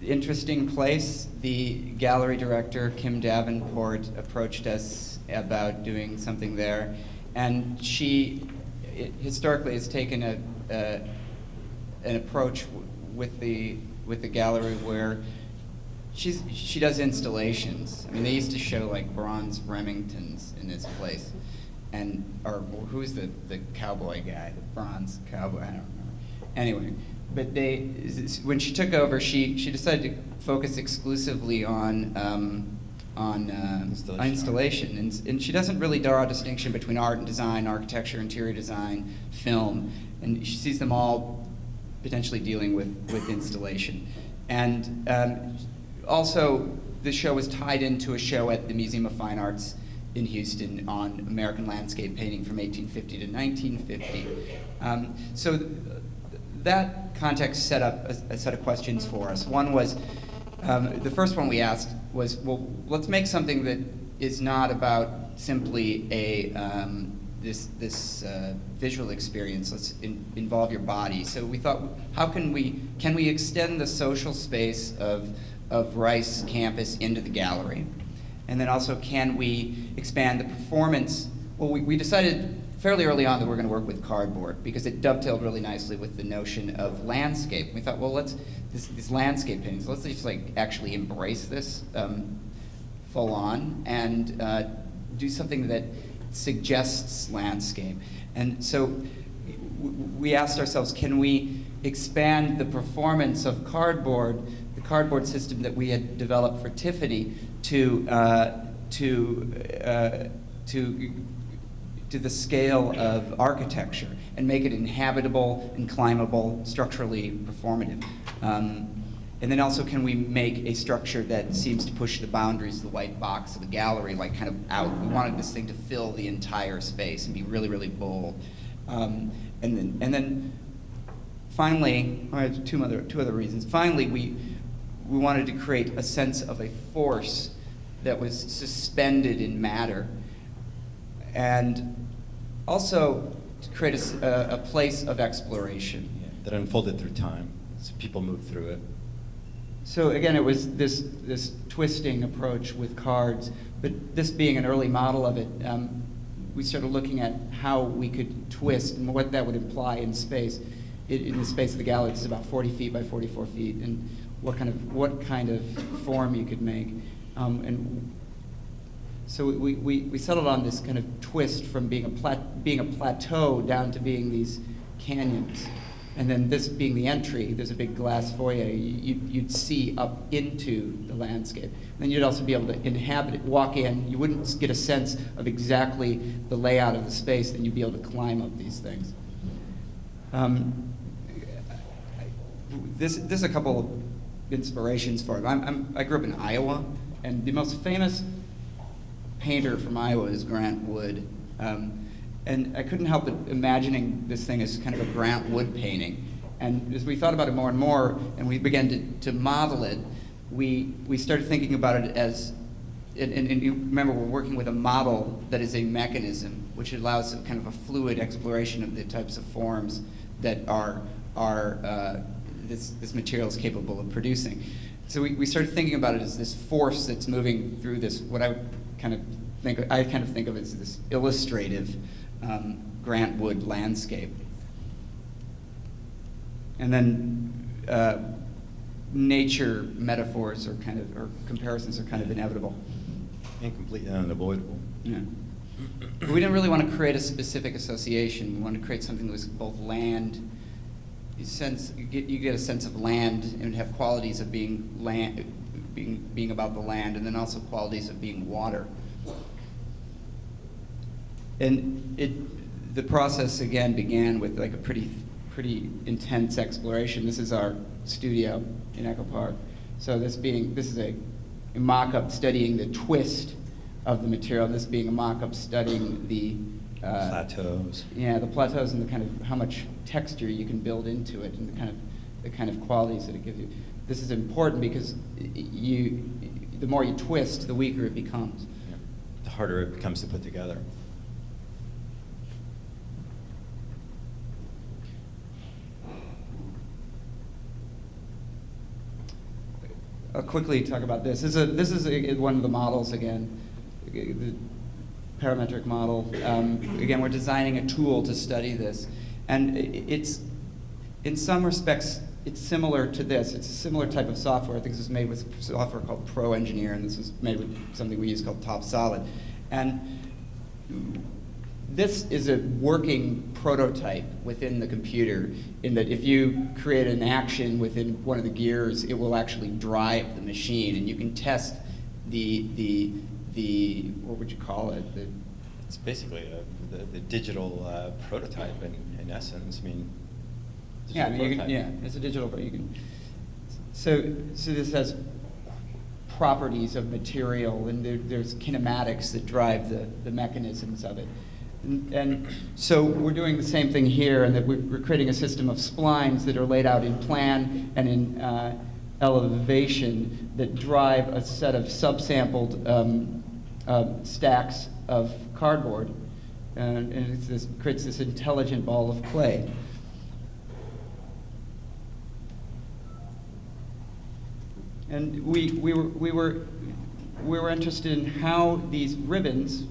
interesting place. The gallery director, Kim Davenport, approached us about doing something there, and she historically has taken an approach with the gallery where she does installations. I mean, they used to show like bronze Remingtons in this place, or who's the cowboy guy, the bronze cowboy? I don't remember. Anyway, but when she took over, she decided to focus exclusively on installation, and she doesn't really draw a distinction between art and design, architecture, interior design, film, and she sees them all potentially dealing with installation. And also, the show was tied into a show at the Museum of Fine Arts in Houston on American landscape painting from 1850 to 1950. So that context set up a set of questions for us. One was, the first one we asked was, well, let's make something that is not about simply this visual experience. Let's involve your body. So we thought, can we extend the social space of Rice campus into the gallery? And then also, can we expand the performance? Well, we decided fairly early on that we're going to work with cardboard because it dovetailed really nicely with the notion of landscape. We thought, well, these landscape paintings, let's just like actually embrace this full on and do something that suggests landscape. And so we asked ourselves, can we expand the performance of cardboard, the cardboard system that we had developed for Tiffany, to the scale of architecture and make it inhabitable and climbable, structurally performative. And then also, can we make a structure that seems to push the boundaries of the white box of the gallery, like kind of out? We wanted this thing to fill the entire space and be really, really bold. And then finally, I have two other reasons. Finally, we wanted to create a sense of a force that was suspended in matter, and also to create a place of exploration. Yeah, that unfolded through time, so people moved through it. So again, it was this twisting approach with cards, but this being an early model of it, we started looking at how we could twist and what that would imply in space. In the space of the gallery, it's about 40 feet by 44 feet, and what kind of form you could make. And so we settled on this kind of twist from being a plateau down to being these canyons. And then this being the entry, there's a big glass foyer. You'd see up into the landscape. And then you'd also be able to inhabit it, walk in. You wouldn't get a sense of exactly the layout of the space, then you'd be able to climb up these things. This is a couple of inspirations for it. I grew up in Iowa, and the most famous painter from Iowa is Grant Wood. And I couldn't help but imagining this thing as kind of a Grant Wood painting. And as we thought about it more and more, and we began to model it, we started thinking about it as, and you remember we're working with a model that is a mechanism, which allows kind of a fluid exploration of the types of forms that this material is capable of producing. So we started thinking about it as this force that's moving through this, what I kind of think of as this illustrative Grant Wood landscape. And then nature metaphors or comparisons are kind of inevitable. And completely unavoidable. Yeah. But we didn't really want to create a specific association. We wanted to create something that was both land, you get a sense of land and have qualities of being land, being about the land, and then also qualities of being water. And the process again began with like a pretty intense exploration. This is our studio in Echo Park. So this is a mock-up studying the twist of the material. This being a mock-up studying the plateaus. Yeah, the plateaus and the kind of how much texture you can build into it, and the kind of qualities that it gives you. This is important because the more you twist, the weaker it becomes. Yeah. The harder it becomes to put together. I'll quickly talk about this. This is one of the models again, the parametric model. Again, we're designing a tool to study this. And it's, in some respects, it's similar to this. It's a similar type of software. I think this was made with software called Pro Engineer, and this was made with something we use called Top Solid. And this is a working prototype within the computer, in that if you create an action within one of the gears, it will actually drive the machine, and you can test the what would you call it? It's basically the digital prototype in essence. I mean, Yeah, I mean, you can, prototype. yeah, it's a digital, but you can. So this has properties of material, and there's kinematics that drive the mechanisms of it. And so we're doing the same thing here, in that we're creating a system of splines that are laid out in plan and in elevation that drive a set of subsampled stacks of cardboard, and creates this intelligent ball of clay. And we were interested in how these ribbons,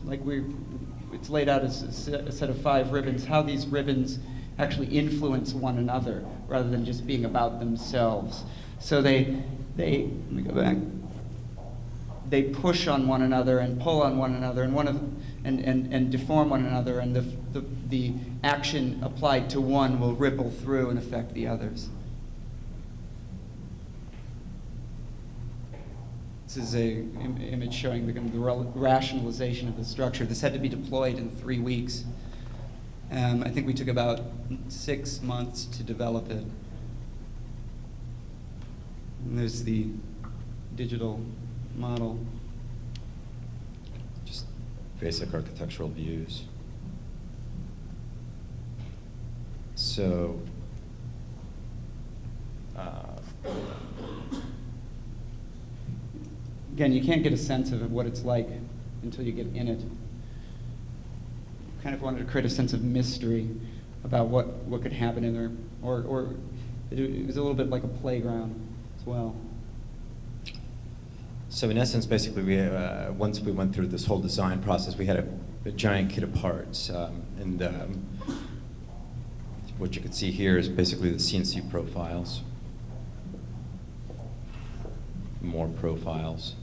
it's laid out as a set of 5 ribbons, how these ribbons actually influence one another rather than just being about themselves. So they let me go back. They push on one another and pull on one another, and deform one another, and the action applied to one will ripple through and affect the others. This is an image showing the rationalization of the structure. This had to be deployed in 3 weeks. I think we took about 6 months to develop it. And there's the digital model. Just basic architectural views. So, again, you can't get a sense of what it's like until you get in it. Kind of wanted to create a sense of mystery about what could happen in there, or it was a little bit like a playground as well. So in essence, basically, we once we went through this whole design process, we had a giant kit of parts, and what you can see here is basically the CNC profiles, more profiles,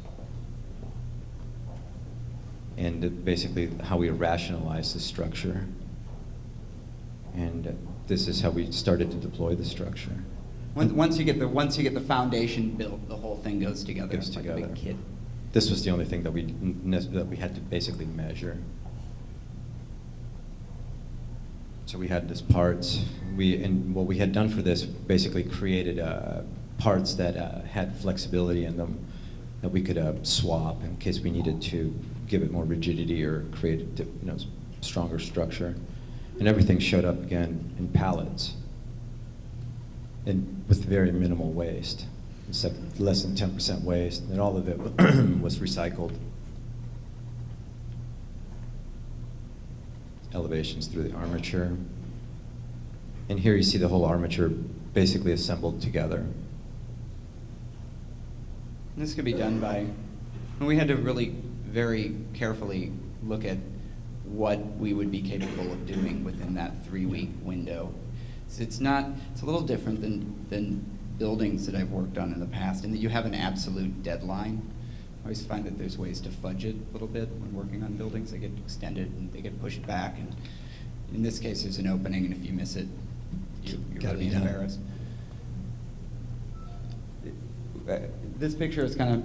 and basically how we rationalize the structure. And this is how we started to deploy the structure. Once you get the foundation built, the whole thing goes together. Goes It's like together. a big kit. This was the only thing that we had to basically measure. So we had this parts. What we had done for this basically created parts that had flexibility in them that we could swap in case we needed to give it more rigidity or create a stronger structure. And everything showed up again in pallets, and with very minimal waste. Except less than 10% waste, and all of it was recycled. Elevations through the armature. And here you see the whole armature basically assembled together. And this could be done by, and we had to really very carefully look at what we would be capable of doing within that 3-week window. So it's a little different than buildings that I've worked on in the past, in that you have an absolute deadline. I always find that there's ways to fudge it a little bit when working on buildings. They get extended and they get pushed back, and in this case there's an opening, and if you miss it, you're Gotta really be done. embarrassed. This picture is kind of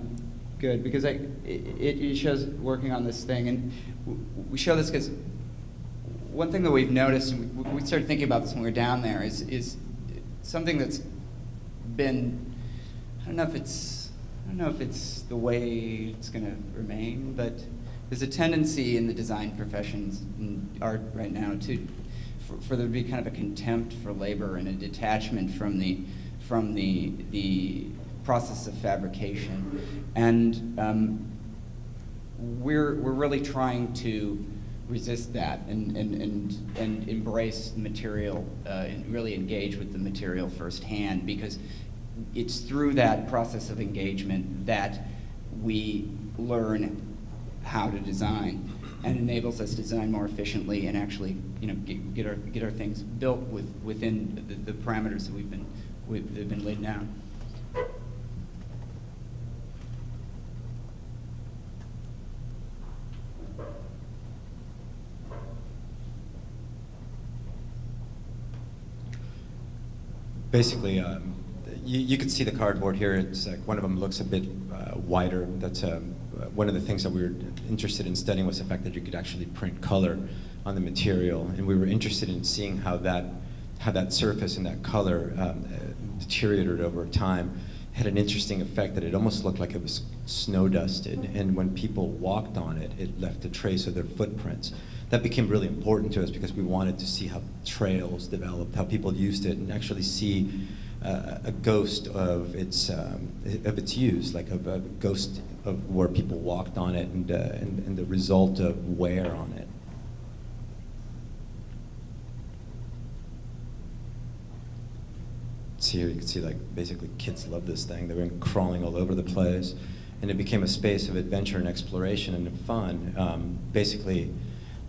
good because it shows working on this thing, and we show this because one thing that we've noticed, and we started thinking about this when we were down there, is something that's been, I don't know if it's the way it's going to remain, but there's a tendency in the design professions and art right now for there to be kind of a contempt for labor and a detachment from the process of fabrication, and we're really trying to resist that and embrace the material and really engage with the material firsthand, because it's through that process of engagement that we learn how to design, and enables us to design more efficiently and actually, get our things built within the parameters that that have been laid down. Basically, you can see the cardboard here. It's like one of them looks a bit wider. That's one of the things that we were interested in studying was the fact that you could actually print color on the material, and we were interested in seeing how that surface and that color deteriorated over time. It had an interesting effect that it almost looked like it was snow dusted, and when people walked on it, it left a trace of their footprints. That became really important to us because we wanted to see how trails developed, how people used it, and actually see a ghost of its use, like a ghost of where people walked on it, and the result of wear on it. So here you can see, like, basically kids love this thing. They were crawling all over the place, and it became a space of adventure and exploration and fun. Basically,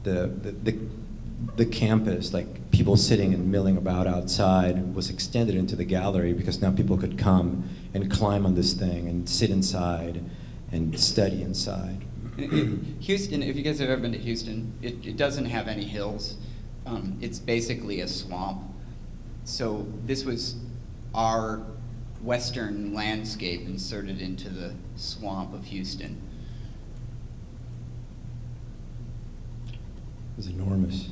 the campus, like people sitting and milling about outside, was extended into the gallery because now people could come and climb on this thing and sit inside and study inside. Houston, if you guys have ever been to Houston, it doesn't have any hills. It's basically a swamp. So this was our western landscape inserted into the swamp of Houston. It was enormous.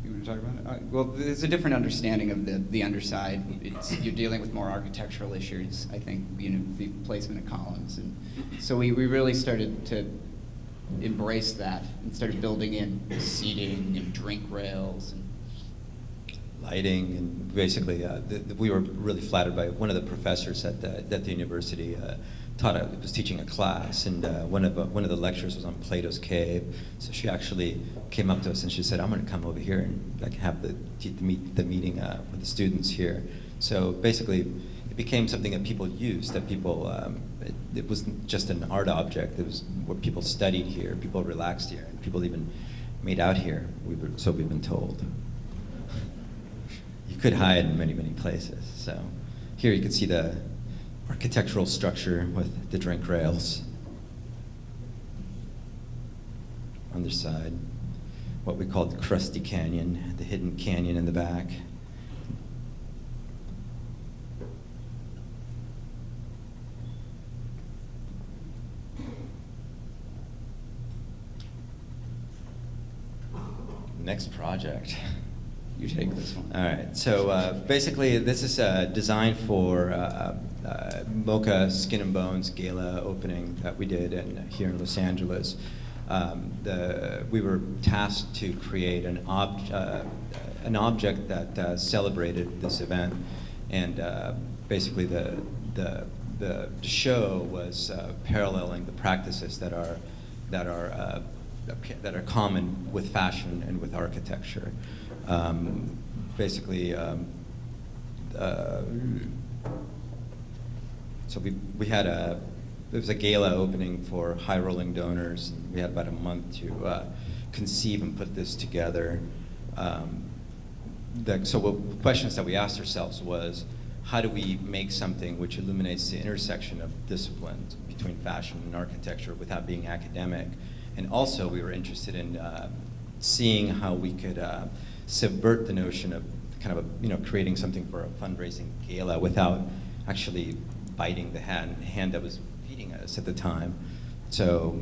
You want to talk about it? Well, there's a different understanding of the underside. You're dealing with more architectural issues, I think, the placement of columns. And so we really started to embrace that and started building in seating and drink rails and lighting, and basically we were really flattered by one of the professors at the university. Was teaching a class, and one of the lectures was on Plato's Cave. So she actually came up to us and she said, "I'm going to come over here and like have the meeting with the students here." So basically, it became something that people used. That people, it wasn't just an art object. It was where people studied here, people relaxed here, and people even made out here. So we've been told. You could hide in many places. So here you can see the architectural structure with the drink rails. Underside, what we call the Krusty Canyon, the hidden canyon in the back. Next project. you take this one. All right, so basically this is designed for MoCA Skin and Bones Gala opening that we did here in Los Angeles. We were tasked to create an object that celebrated this event, and basically the show was paralleling the practices that are common with fashion and with architecture. So we had it was a gala opening for high-rolling donors, and we had about a month to conceive and put this together. The questions that we asked ourselves was, how do we make something which illuminates the intersection of disciplines between fashion and architecture without being academic? And also we were interested in seeing how we could subvert the notion of kind of creating something for a fundraising gala without actually biting the hand that was feeding us at the time. So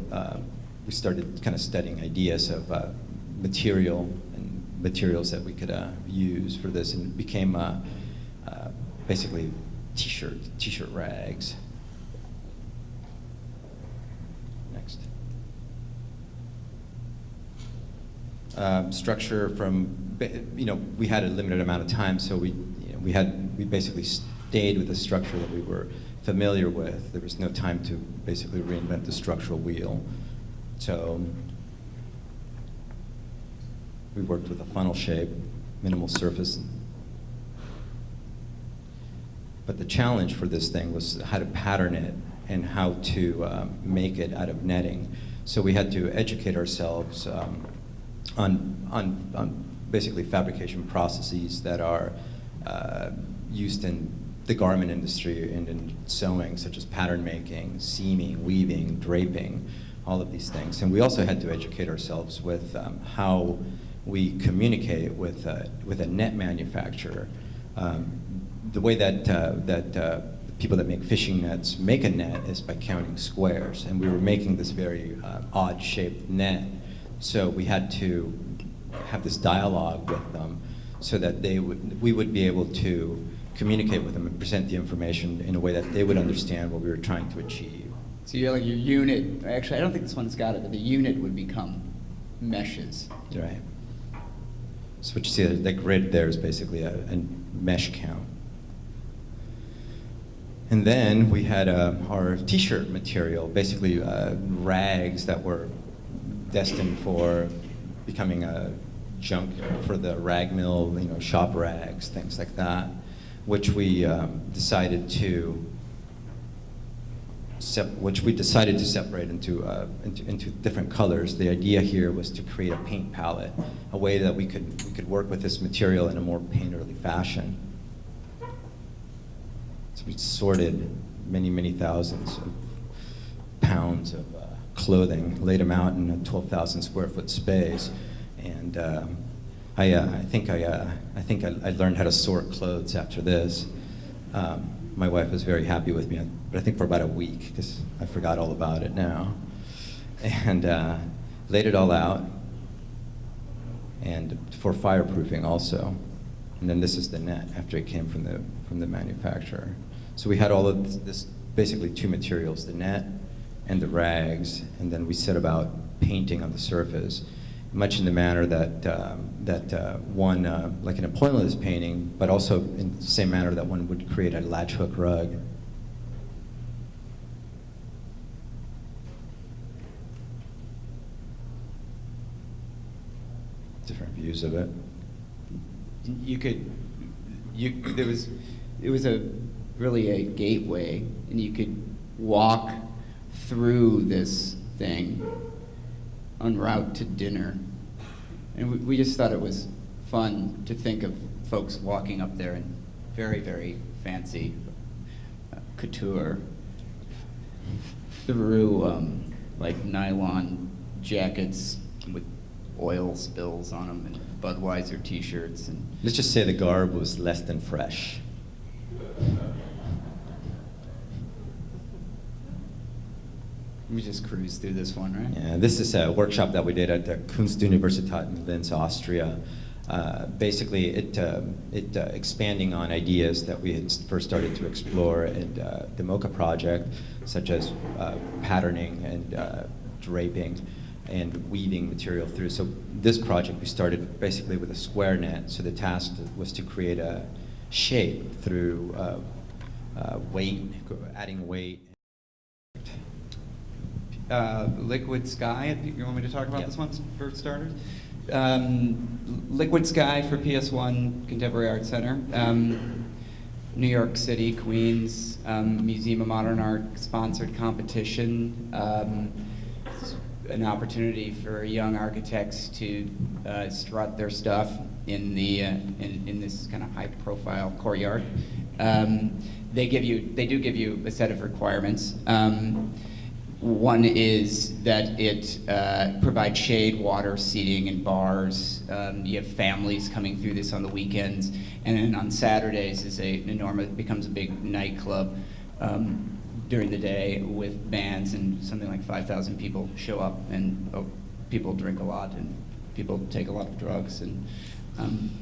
we started kind of studying ideas of materials that we could use for this, and it became basically t-shirt rags. Next. Structure from, we had a limited amount of time, so we basically stayed with the structure that we were familiar with. There was no time to basically reinvent the structural wheel. So We worked with a funnel shape, minimal surface. But the challenge for this thing was how to pattern it and how to make it out of netting. So we had to educate ourselves on basically fabrication processes that are used in the garment industry and in sewing, such as pattern making, seaming, weaving, draping, all of these things. And we also had to educate ourselves with how we communicate with a net manufacturer. The way that people that make fishing nets make a net is by counting squares, and we were making this very odd-shaped net. So we had to have this dialogue with them so that we would be able to communicate with them and present the information in a way that they would understand what we were trying to achieve. So you're like your unit, actually I don't think this one's got it, but the unit would become meshes. Right. So what you see, the grid there is basically a mesh count. And then we had our t-shirt material, basically rags that were destined for becoming a junk for the rag mill, shop rags, things like that, which we decided to separate into different colors. The idea here was to create a paint palette, a way that we could work with this material in a more painterly fashion. So we sorted many thousands of pounds of clothing, laid them out in a 12,000 square foot space, and I think I learned how to sort clothes after this. My wife was very happy with me, but I think for about a week, because I forgot all about it now. And laid it all out, and for fireproofing also. And then this is the net after it came from the manufacturer. So we had all of this, basically two materials, the net and the rags, and then we set about painting on the surface, much in the manner that one, like an appointment painting, but also in the same manner that one would create a latch hook rug. Different views of it. It was really a gateway, and you could walk through this thing en route to dinner. And we just thought it was fun to think of folks walking up there in very fancy couture through like nylon jackets with oil spills on them and Budweiser t-shirts. And let's just say the garb was less than fresh. We just cruised through this one, right? Yeah, this is a workshop that we did at the Kunstuniversität in Linz, Austria. Basically, it expanding on ideas that we had first started to explore in the MoCA project, such as patterning and draping and weaving material through. So this project we started basically with a square net. So the task was to create a shape through weight, adding weight. Liquid Sky, you want me to talk about Yeah. this one for starters? Liquid Sky for PS1 Contemporary Art Center. New York City, Queens, Museum of Modern Art sponsored competition. An opportunity for young architects to strut their stuff in the in this kind of high-profile courtyard. They do give you a set of requirements. One is that it provides shade, water, seating, and bars. You have families coming through this on the weekends, and then on Saturdays is becomes a big nightclub during the day with bands, and something like 5,000 people show up, and people drink a lot, and people take a lot of drugs, and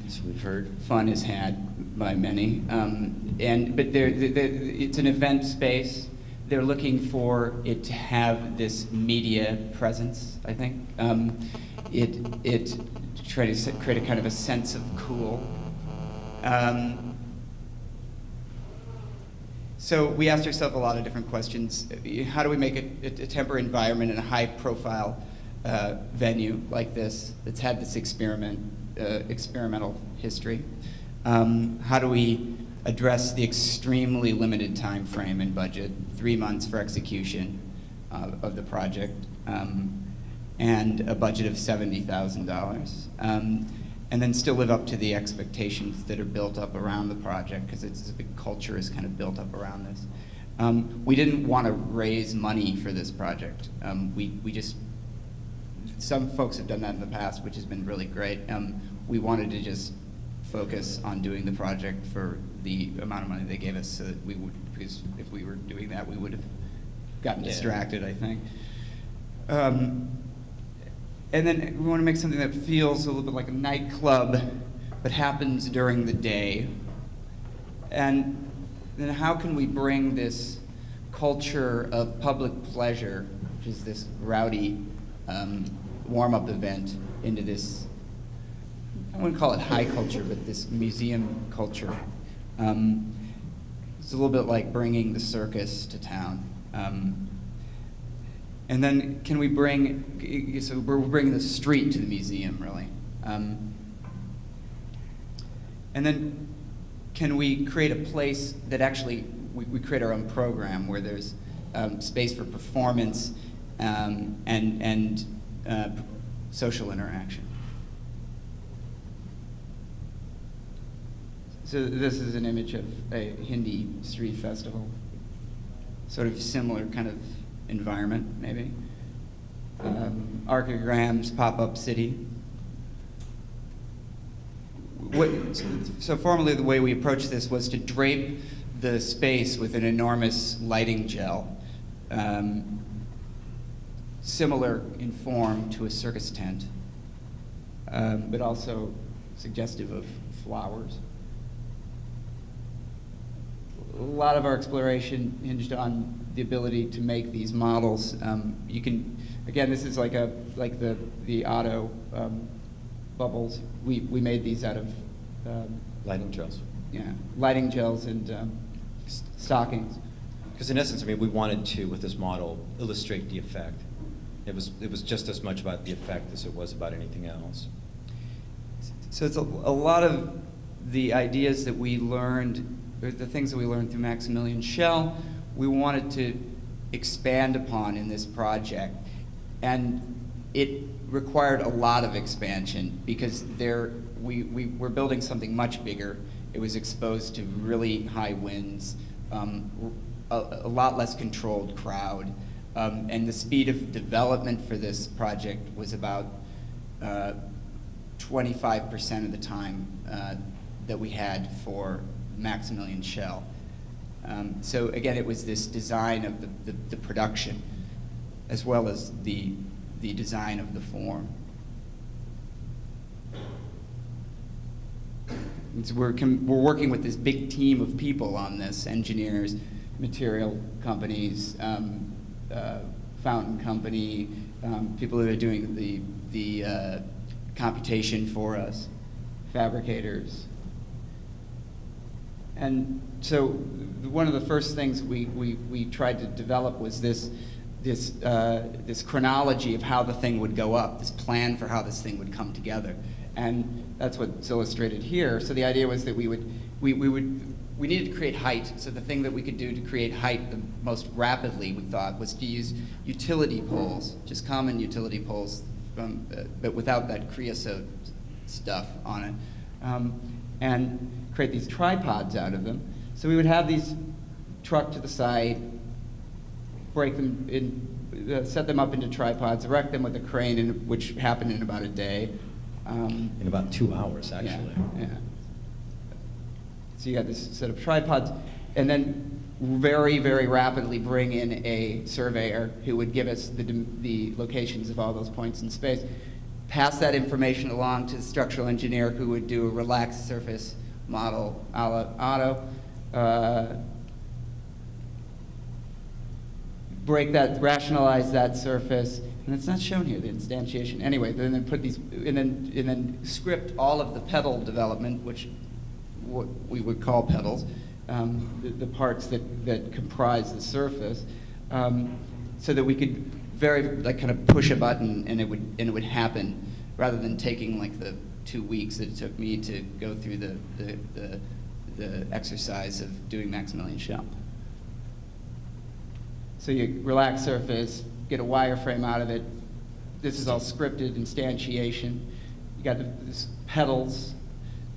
as we've heard, fun is had by many. But it's an event space. They're looking for it to have this media presence, I think. It tries to create a kind of a sense of cool. So we asked ourselves a lot of different questions. How do we make a temporary environment in a high-profile venue like this that's had this experimental history? How do we address the extremely limited time frame and budget, 3 months for execution of the project, and a budget of $70,000, and then still live up to the expectations that are built up around the project, because it's a big culture is kind of built up around this. We didn't want to raise money for this project. We just, some folks have done that in the past, which has been really great. We wanted to just focus on doing the project for the amount of money they gave us, so that we would, because if we were doing that, we would have gotten distracted, I think. And then we want to make something that feels a little bit like a nightclub, but happens during the day. And then how can we bring this culture of public pleasure, which is this rowdy warm-up event, into this, I wouldn't call it high culture, but this museum culture. It's a little bit like bringing the circus to town. And then can we bring, so we're bringing the street to the museum, really. And then can we create a place that actually, we create our own program where there's space for performance and social interaction. So this is an image of a Hindi street festival. Sort of similar kind of environment, maybe. Archigram's pop-up city. So formally, the way we approached this was to drape the space with an enormous lighting gel, similar in form to a circus tent, but also suggestive of flowers. A lot of our exploration hinged on the ability to make these models. You can, again, this is like the Otto bubbles. We made these out of Lighting gels. Yeah, lighting gels and stockings. Because in essence, I mean, we wanted to, with this model, illustrate the effect. It was just as much about the effect as it was about anything else. So it's a lot of the ideas that we learned, or the things that we learned through Maximilian Schell, we wanted to expand upon in this project. And it required a lot of expansion because we were building something much bigger. It was exposed to really high winds, a lot less controlled crowd. And the speed of development for this project was about 25% of the time that we had for Maximilian Schell. So again, it was this design of the production as well as the design of the form. So we're working with this big team of people on this: engineers, material companies, fountain company, people that are doing the computation for us, fabricators. And so one of the first things we tried to develop was this chronology of how the thing would go up, this plan for how this thing would come together. And that's what's illustrated here. So the idea was that we needed to create height. So the thing that we could do to create height the most rapidly, we thought, was to use utility poles, just common utility poles, but without that creosote stuff on it, and create these tripods out of them. So we would have these trucked to the side, break them in, set them up into tripods, erect them with a crane, which happened in about a day. In about 2 hours, actually. Yeah. So you got this set of tripods, and then very, very rapidly bring in a surveyor who would give us the locations of all those points in space, pass that information along to the structural engineer who would do a relaxed surface model a la Otto, break that, rationalize that surface, and it's not shown here, the instantiation. Anyway, then put these, and then script all of the pedal development, which what we would call pedals, the parts that comprise the surface, so that we could very like kind of push a button and it would happen, rather than taking like the 2 weeks that it took me to go through the exercise of doing Maximilian Schell. So you relax surface, get a wireframe out of it. This is all scripted instantiation. You got these pedals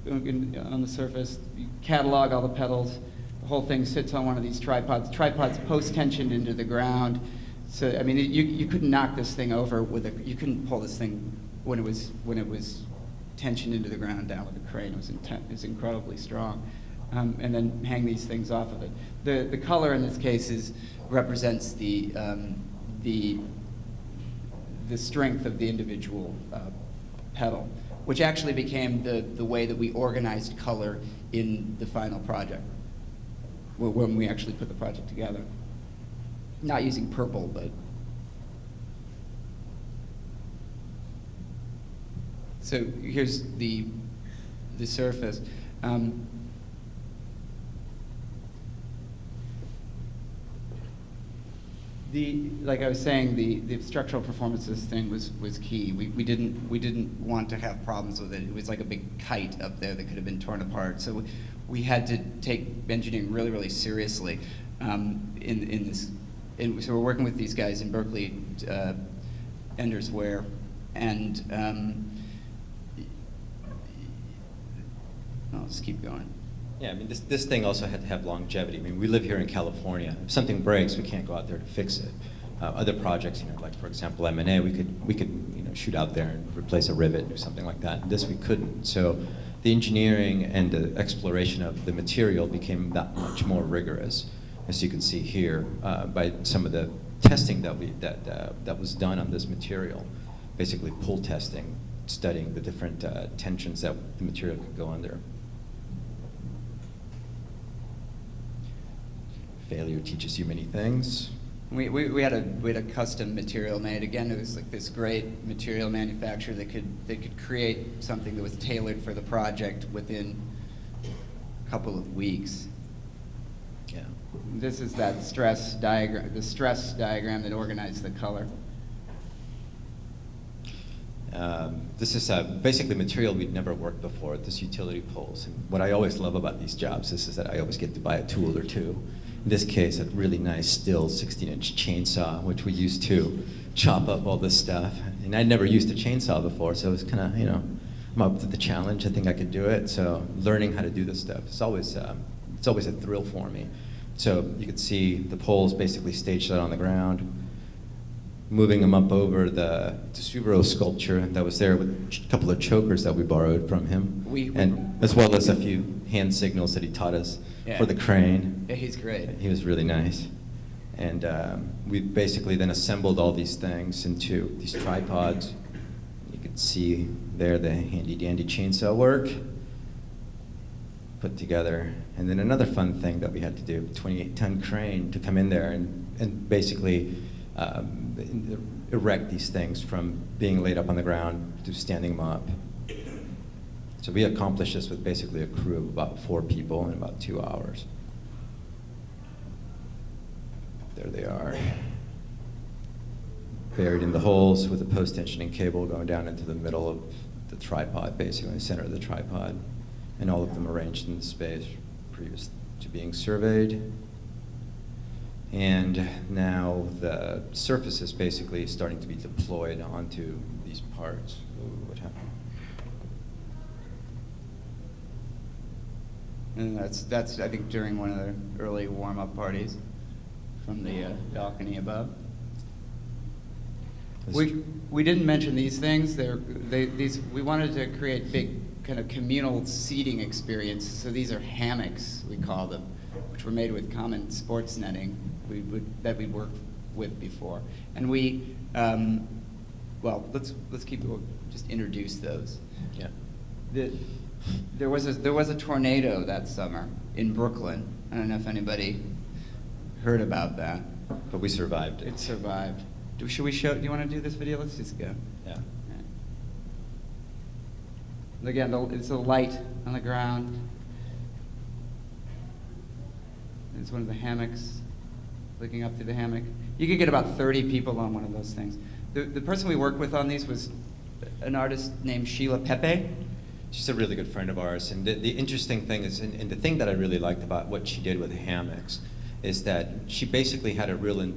on the surface. You catalog all the pedals. The whole thing sits on one of these tripods. Tripods post-tensioned into the ground. So I mean, you couldn't knock this thing over with a. You couldn't pull this thing when it was tensioned into the ground down with a crane. It was incredibly strong. And then hang these things off of it. The color in this case represents the strength of the individual pedal, which actually became the way that we organized color in the final project, when we actually put the project together. Not using purple, but. So here's the surface. Like I was saying, the structural performance of this thing was key. We didn't want to have problems with it. It was like a big kite up there that could have been torn apart. So we had to take engineering really, really seriously in this. And so we're working with these guys in Berkeley, Enders Ware, and I'll just keep going. Yeah, I mean, this thing also had to have longevity. I mean, we live here in California. If something breaks, we can't go out there to fix it. Other projects, like for example M&A, we could shoot out there and replace a rivet or something like that. This we couldn't. So the engineering and the exploration of the material became that much more rigorous, as you can see here, by some of the testing that was done on this material. Basically, pull testing, studying the different tensions that the material could go under. Failure teaches you many things. We had a custom material made. Again, it was like this great material manufacturer that could create something that was tailored for the project within a couple of weeks. Yeah. This is that stress diagram, the stress diagram that organized the color. This is basically material we'd never worked before, this utility poles. And what I always love about these jobs is that I always get to buy a tool or two. In this case, a really nice Stihl 16-inch chainsaw, which we used to chop up all this stuff. And I'd never used a chainsaw before, so it was kind of, I'm up to the challenge. I think I could do it. So learning how to do this stuff, it's always a thrill for me. So you could see the poles basically staged out on the ground, moving them up over the Subaru sculpture that was there with a couple of chokers that we borrowed from him, and as well as a few hand signals that he taught us for the crane. Yeah, he's great. He was really nice. And we basically then assembled all these things into these tripods. You can see there the handy-dandy chainsaw work put together. And then another fun thing that we had to do, 28-ton crane to come in there and basically erect these things from being laid up on the ground to standing them up. So we accomplished this with basically a crew of about 4 people in about 2 hours. There they are, buried in the holes with a post-tensioning cable going down into the middle of the tripod, basically in the center of the tripod, and all of them arranged in the space previous to being surveyed. And now the surface is basically starting to be deployed onto these parts. Ooh, what happened? And that's I think during one of the early warm-up parties from the balcony above. We didn't mention these things. We wanted to create big kind of communal seating experiences. So these are hammocks, we call them, which were made with common sports netting that we worked with before. And we, well, let's just introduce those. Yeah. There was a tornado that summer in Brooklyn. I don't know if anybody heard about that. But we survived it. It survived. Should we show? Do you want to do this video? Let's just go. Yeah. Again, it's a light on the ground. It's one of the hammocks. looking up through the hammock. You could get about 30 people on one of those things. The person we worked with on these was an artist named Sheila Pepe. She's a really good friend of ours, and the interesting thing is, and the thing that I really liked about what she did with the hammocks, is that she basically had a real.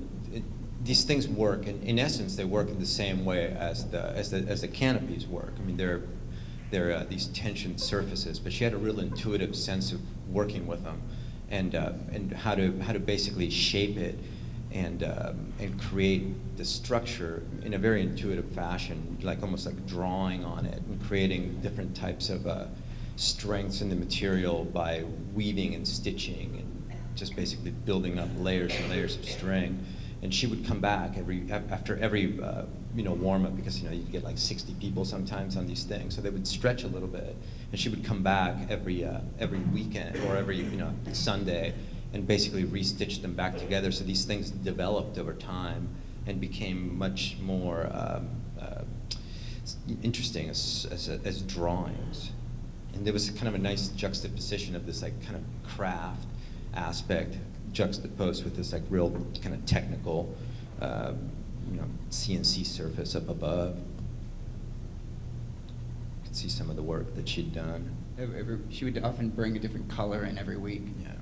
These things work, and in essence, they work in the same way as the canopies work. I mean, they're these tensioned surfaces, but she had a real intuitive sense of working with them, and how to basically shape it, and create the structure in a very intuitive fashion, like almost like drawing on it and creating different types of strengths in the material by weaving and stitching and just basically building up layers and layers of string. And she would come back after every warm up, because you'd get like 60 people sometimes on these things, so they would stretch a little bit, and she would come back every weekend or every Sunday, and basically restitch them back together. So these things developed over time and became much more interesting as drawings. And there was kind of a nice juxtaposition of this like kind of craft aspect juxtaposed with this like real kind of technical, CNC surface up above. You can see some of the work that she'd done. She would often bring a different color in every week. Yeah.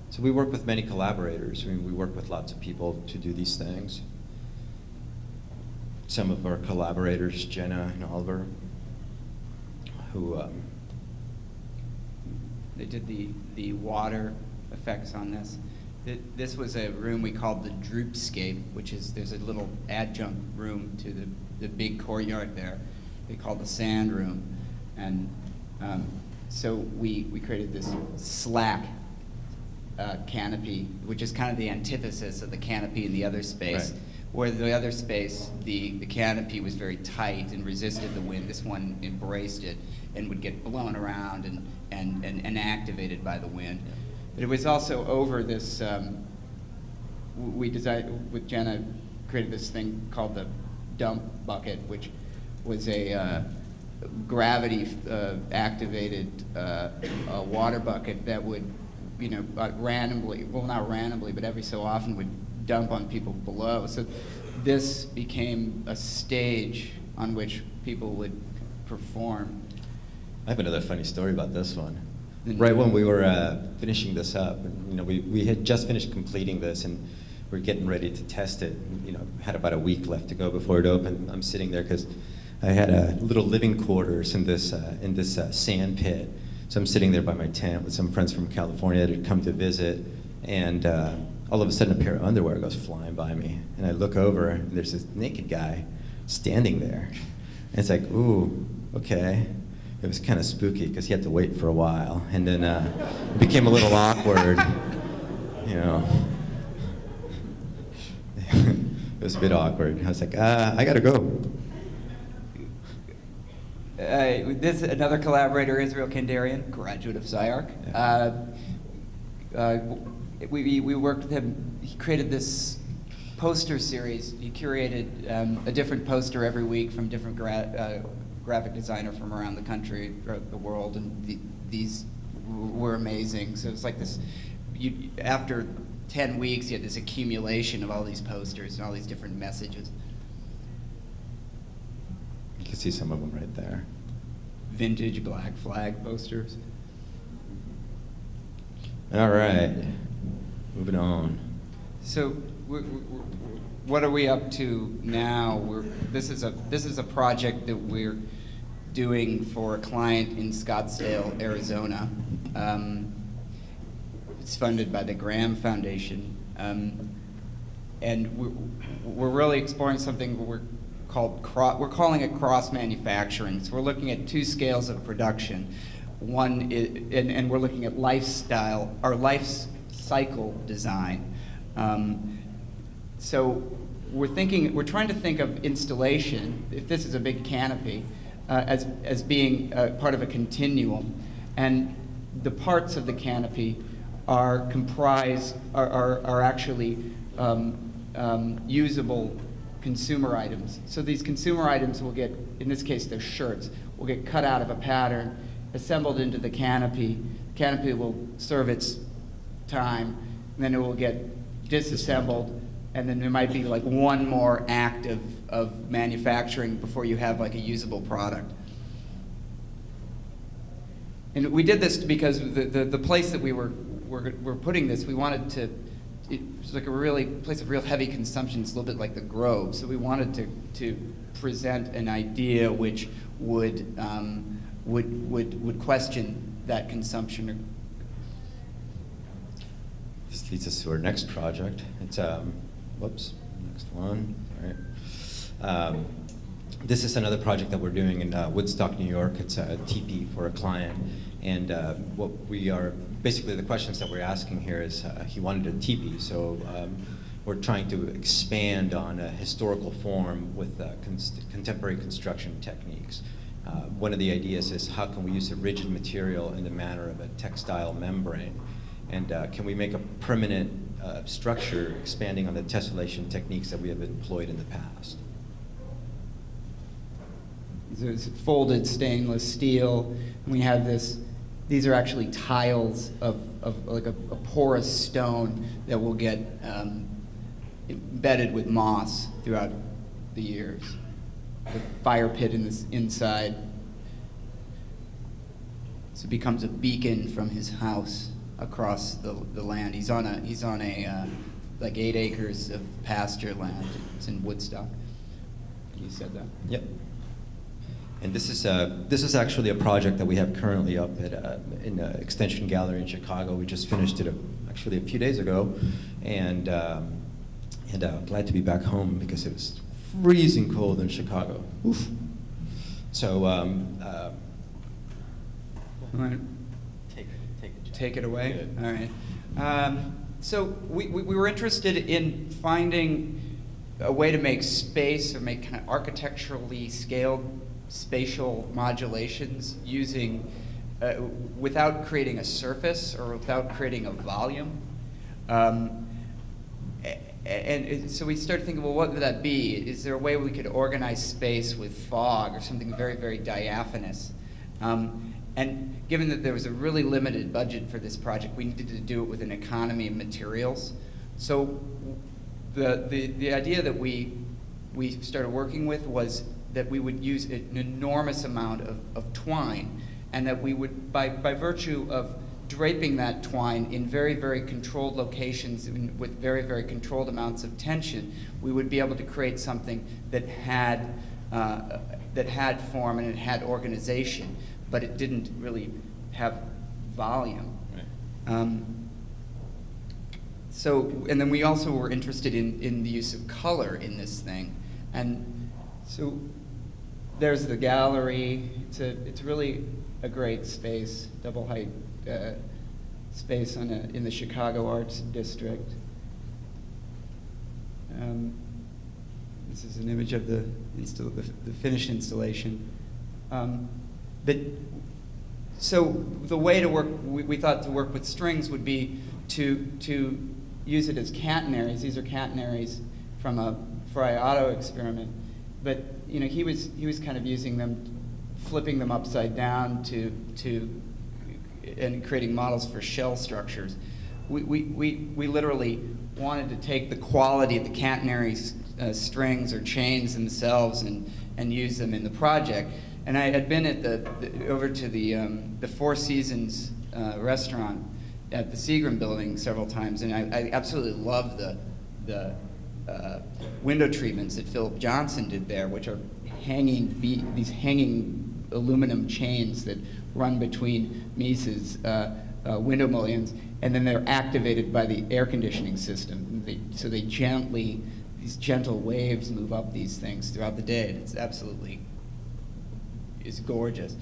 So we work with many collaborators. I mean, we work with lots of people to do these things. Some of our collaborators, Jenna and Oliver, who they did the water effects on this. This was a room we called the Droopscape, which is, there's a little adjunct room to the big courtyard there. They call the sand room. And so we created this slack canopy, which is kind of the antithesis of the canopy in the other space. Right. Where the other space, the canopy was very tight and resisted the wind. This one embraced it and would get blown around and activated by the wind. Yeah. But it was also over this, we designed, with Jenna, created this thing called the dump bucket, which was a gravity activated water bucket that would, randomly, well, not randomly, but every so often would dump on people below. So this became a stage on which people would perform. I have another funny story about this one. Right when we were finishing this up, and, we had just finished completing this, and we were getting ready to test it. And, had about a week left to go before it opened. I'm sitting there because I had a little living quarters in this sand pit. So I'm sitting there by my tent with some friends from California that had come to visit, and all of a sudden a pair of underwear goes flying by me, and I look over, and there's this naked guy standing there. And it's like, ooh, okay. It was kind of spooky because he had to wait for a while, and then it became a little awkward, It was a bit awkward. I was like, I gotta go. This another collaborator, Israel Kandarian, graduate of SCI-Arc. Yeah. We worked with him. He created this poster series. He curated a different poster every week from different graphic designer from around the country, throughout the world, and these were amazing. So it's like this, after 10 weeks, you had this accumulation of all these posters and all these different messages. You can see some of them right there. Vintage Black Flag posters. All right, moving on. So, what are we up to now? This is a project that we're doing for a client in Scottsdale, Arizona. It's funded by the Graham Foundation, and we're really exploring something we're calling it cross manufacturing. So we're looking at two scales of production. One is, and we're looking at lifestyle or life cycle design. So we're trying to think of installation, if this is a big canopy, as being part of a continuum, and the parts of the canopy are actually usable consumer items. So these consumer items will get, in this case they're shirts, will get cut out of a pattern, assembled into the canopy. The canopy will serve its time, and then it will get disassembled, and then there might be like one more act of manufacturing before you have like a usable product. And we did this because the place that we're putting this, we wanted to, it was like a really place of real heavy consumption. It's a little bit like the Grove. So we wanted to present an idea which would question that consumption. This leads us to our next project. It's, whoops, next one, all right. This is another project that we're doing in Woodstock, New York. It's a teepee for a client. And what we are, basically the questions that we're asking here is, he wanted a teepee, so we're trying to expand on a historical form with contemporary construction techniques. One of the ideas is how can we use a rigid material in the manner of a textile membrane? And can we make a permanent structure expanding on the tessellation techniques that we have employed in the past? It's folded stainless steel. And we have this, these are actually tiles of like a porous stone that will get embedded with moss throughout the years. The fire pit in this inside. So it becomes a beacon from his house across the land. He's on a like 8 acres of pasture land. It's in Woodstock. You said that? Yep. And this is actually a project that we have currently up at in Extension Gallery in Chicago. We just finished it actually a few days ago, and glad to be back home because it was freezing cold in Chicago. Oof. So take it away. Good. All right. So we were interested in finding a way to make space or make kind of architecturally scaled spatial modulations using, without creating a surface or without creating a volume. And so we started thinking, well, what would that be? Is there a way we could organize space with fog or something very, very diaphanous? And given that there was a really limited budget for this project, we needed to do it with an economy of materials. So the idea that we started working with was that we would use an enormous amount of twine, and that we would, by virtue of draping that twine in very, very controlled locations with very, very controlled amounts of tension, we would be able to create something that had form and it had organization, but it didn't really have volume. Right. And then we also were interested in the use of color in this thing. And so there's the gallery. It's really a great space, double height space in the Chicago Arts District. This is an image of the finished installation. So the way to work, we thought to work with strings would be to use it as catenaries. These are catenaries from a Frei Otto experiment, but he was kind of using them, flipping them upside down and creating models for shell structures. We literally wanted to take the quality of the catenary strings or chains themselves and use them in the project. And I had been at over to the Four Seasons restaurant at the Seagram building several times, and I absolutely love the window treatments that Philip Johnson did there, which are these hanging aluminum chains that run between Mises' window mullions, and then they're activated by the air conditioning system. So these gentle waves move up these things throughout the day. It's absolutely, it's gorgeous.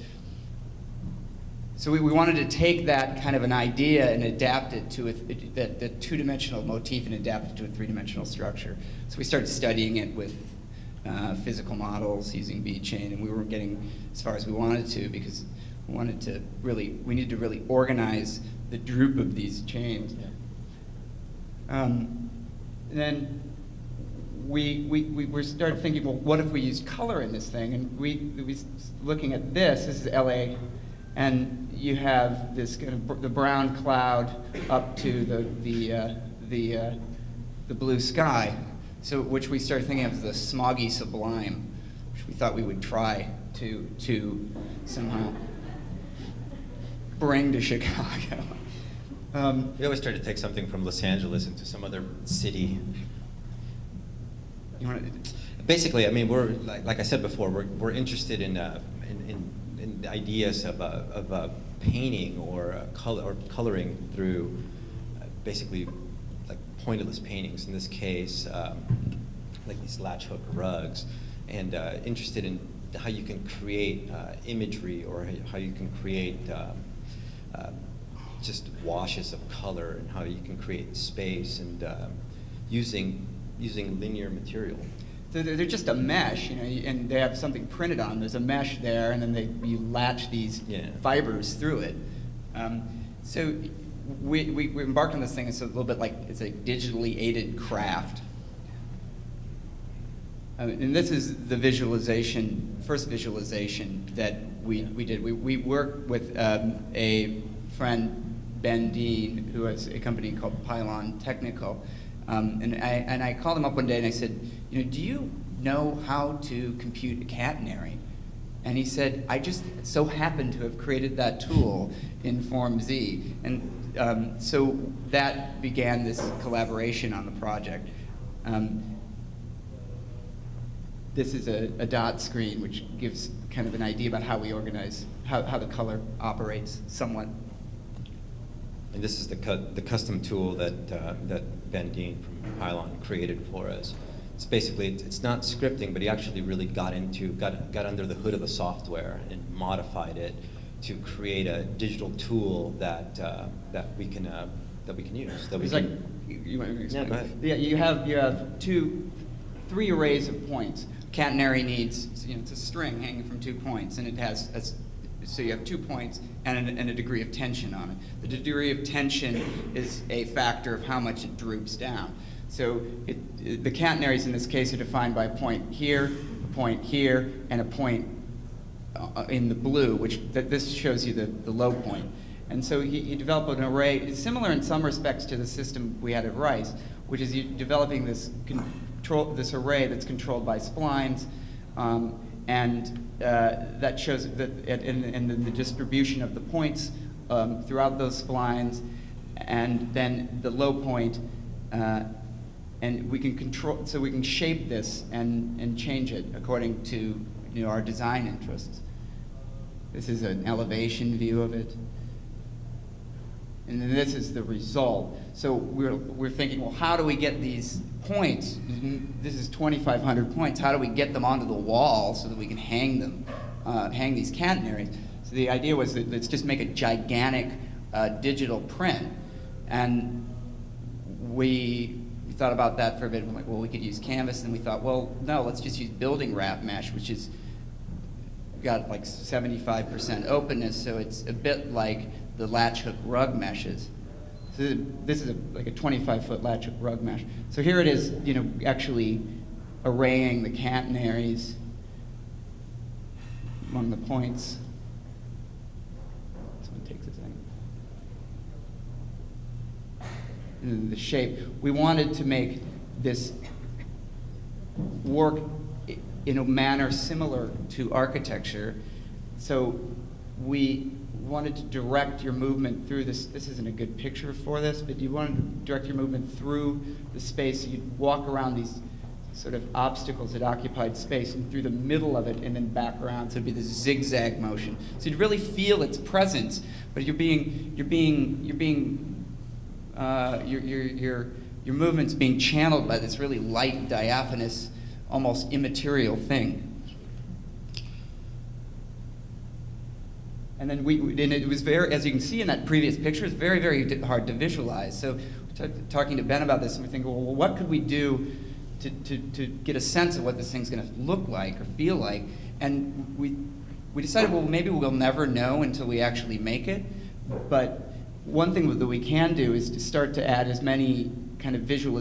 So we wanted to take that kind of an idea and adapt it to the two-dimensional motif and adapt it to a three-dimensional structure. So we started studying it with physical models using bead chain, and we were getting as far as we wanted to because we needed to really organize the droop of these chains. Yeah. And then we started thinking, well, what if we used color in this thing? And we looking at this is LA and you have this kind of the brown cloud up to the blue sky, so which we started thinking of as the smoggy sublime, which we thought we would try to somehow bring to Chicago. We always try to take something from Los Angeles into some other city. You want to? Basically, I mean, we're like I said before, we're interested in ideas of painting or coloring through basically like pointillist paintings. In this case, like these latch hook rugs, and interested in how you can create imagery or how you can create just washes of color, and how you can create space, and using linear material. They're just a mesh, you know, and they have something printed on them. There's a mesh there, and then you latch these fibers through it. So we embarked on this thing. It's a little bit like it's a digitally aided craft. And this is the first visualization that we did. We worked with a friend, Ben Dean, who has a company called Pylon Technical. And I called him up one day and I said, you know, do you know how to compute a catenary? And he said, I just so happen to have created that tool in Form Z. And so that began this collaboration on the project. This is a dot screen, which gives kind of an idea about how we organize, how the color operates somewhat. And this is the custom tool that Ben Dean from Pylon created for us. It's basically, it's not scripting, but he actually really got under the hood of the software and modified it to create a digital tool that we can use. It's like, you want to explain? Yeah, go ahead. Yeah, you have three arrays of points. Catenary needs, you know, it's a string hanging from 2 points, and it has so you have 2 points and a degree of tension on it. The degree of tension is a factor of how much it droops down. So the catenaries in this case are defined by a point here, and a point in the blue, which this shows you the low point. And so you develop an array, similar in some respects to the system we had at Rice, which is you developing this array that's controlled by splines, and that shows that in the distribution of the points throughout those splines, and then the low point, and we can control, so we can shape this and change it according to, you know, our design interests. This is an elevation view of it. And then this is the result. So we're thinking, well, how do we get these points? This is 2,500 points. How do we get them onto the wall so that we can hang them, hang these catenaries? So the idea was that let's just make a gigantic digital print. And we thought about that for a bit. We're like, well, we could use canvas. And we thought, well, no, let's just use building wrap mesh, which is got like 75% openness, so it's a bit like the latch hook rug meshes. So this is like a 25-foot latch hook rug mesh. So here it is, you know, actually arraying the catenaries among the points. This one takes a second. And the shape. We wanted to make this work in a manner similar to architecture. So we wanted to direct your movement through this. This isn't a good picture for this, but you wanted to direct your movement through the space. So you'd walk around these sort of obstacles that occupied space and through the middle of it and then back around. So it'd be this zigzag motion. So you'd really feel its presence, but your movement's being channeled by this really light, diaphanous, almost immaterial thing. And then and it was very, as you can see in that previous picture, it's very, very hard to visualize. So talking to Ben about this, and we're thinking, well, what could we do to get a sense of what this thing's going to look like or feel like? And we decided, well, maybe we'll never know until we actually make it. But one thing that we can do is to start to add as many kind of digital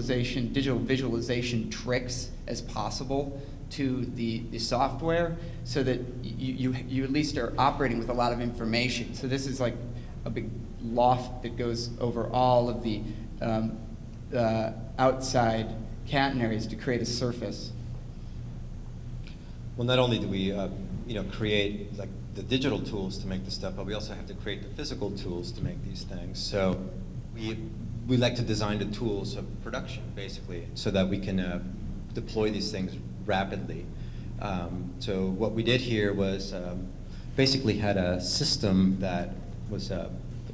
visualization tricks as possible to the software, so that you at least are operating with a lot of information. So this is like a big loft that goes over all of the outside catenaries to create a surface. Well, not only do we, create like the digital tools to make the stuff, but we also have to create the physical tools to make these things. So we like to design the tools of production, basically, so that we can deploy these things rapidly. So what we did here was basically had a system that was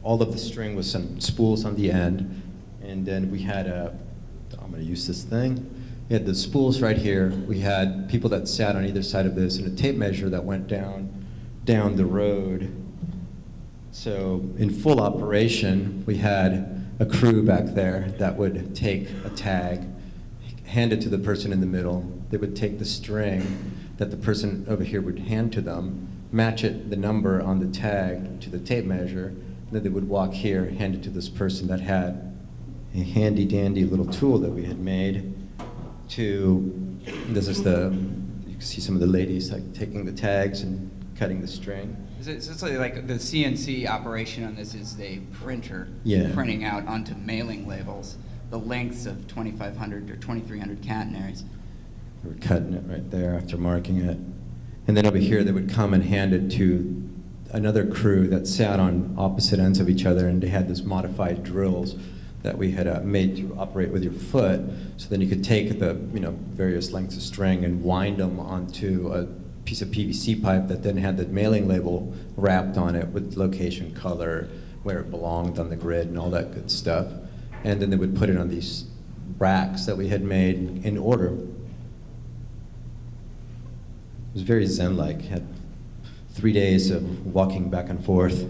all of the string with some spools on the end, and then we had I'm going to use this thing. We had the spools right here. We had people that sat on either side of this, and a tape measure that went down the road. So in full operation, we had a crew back there that would take a tag, hand it to the person in the middle. They would take the string that the person over here would hand to them, match it, the number on the tag to the tape measure, and then they would walk here, hand it to this person that had a handy dandy little tool that we had made this is you can see some of the ladies like taking the tags and cutting the string. So it's like the CNC operation on this is a printer printing out onto mailing labels the lengths of 2,500 or 2,300 catenaries. We're cutting it right there after marking it. And then over here they would come and hand it to another crew that sat on opposite ends of each other, and they had this modified drills that we had made to operate with your foot. So then you could take the various lengths of string and wind them onto a piece of PVC pipe that then had the mailing label wrapped on it with location, color, where it belonged on the grid, and all that good stuff. And then they would put it on these racks that we had made in order. It was very zen-like. Had 3 days of walking back and forth,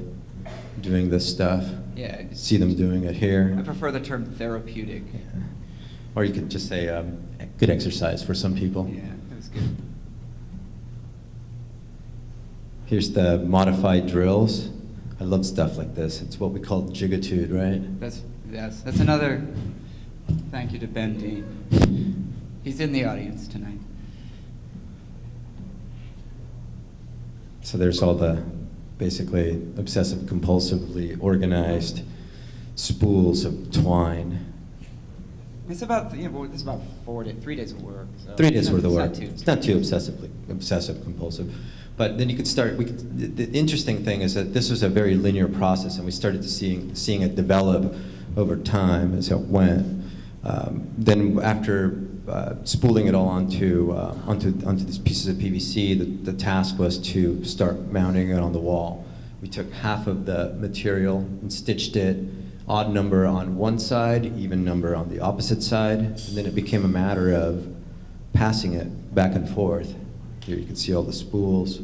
doing this stuff. Yeah. See them doing it here. I prefer the term therapeutic. Yeah. Or you could just say good exercise for some people. Yeah, that was good. Here's the modified drills. I love stuff like this. It's what we call jigitude, right? That's another thank you to Ben Dean. He's in the audience tonight. So there's all the basically obsessive compulsively organized spools of twine. It's about 3 days of work. So 3 days worth of it's work. not too- It's not too obsessive compulsive. But then you could start, the interesting thing is that this was a very linear process, and we started to seeing it develop over time as it went. Then after spooling it all onto these pieces of PVC, the task was to start mounting it on the wall. We took half of the material and stitched it odd number on one side, even number on the opposite side, and then it became a matter of passing it back and forth. Here you can see all the spools,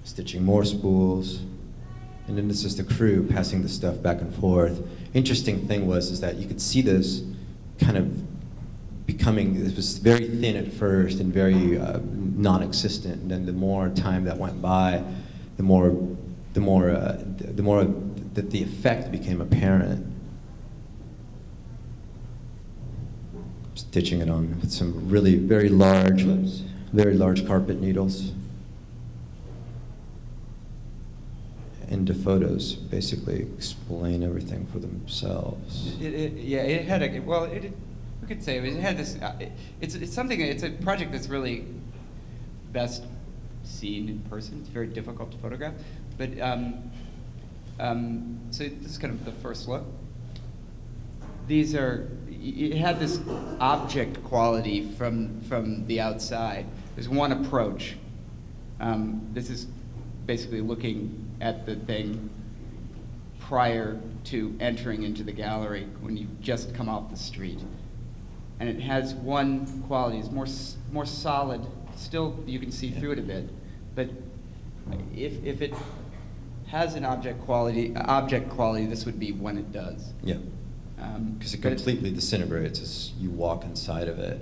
stitching more spools, and then this is the crew passing the stuff back and forth. Interesting thing is that you could see this kind of becoming, it was very thin at first and very non-existent, and then the more time that went by, the more that the effect became apparent. Stitching it on with some really very large carpet needles. And the photos basically explain everything for themselves. It had we could say it had this. It's a project that's really best seen in person. It's very difficult to photograph, but so this is kind of the first look. It had this object quality from the outside. There's one approach. This is basically looking at the thing prior to entering into the gallery when you just come off the street. And it has one quality, it's more solid. Still, you can see through it a bit, but if it has an object quality, this would be when it does. Yeah. Because it completely disintegrates as you walk inside of it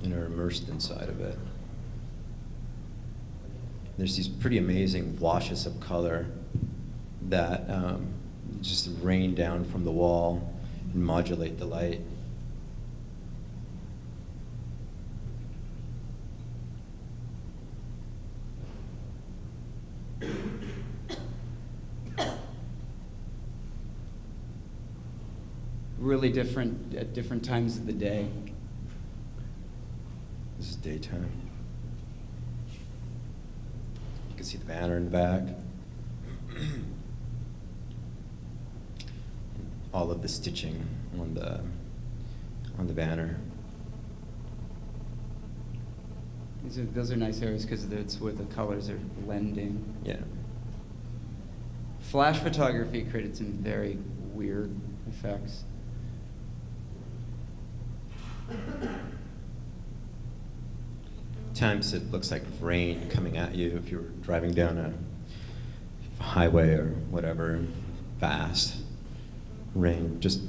and are immersed inside of it. There's these pretty amazing washes of color that just rain down from the wall and modulate the light. really different at different times of the day. This is daytime. You can see the banner in the back. All of the stitching on the banner. Those are nice areas because it's where the colors are blending. Yeah. Flash photography created some very weird effects. Times it looks like rain coming at you if you're driving down a highway or whatever, fast. Rain just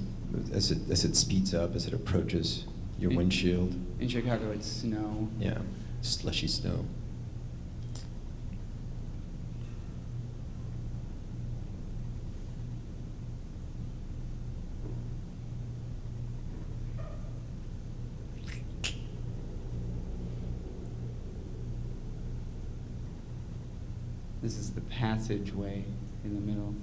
as it speeds up, as it approaches your windshield. In Chicago, it's snow. Yeah, slushy snow. This is the passageway in the middle.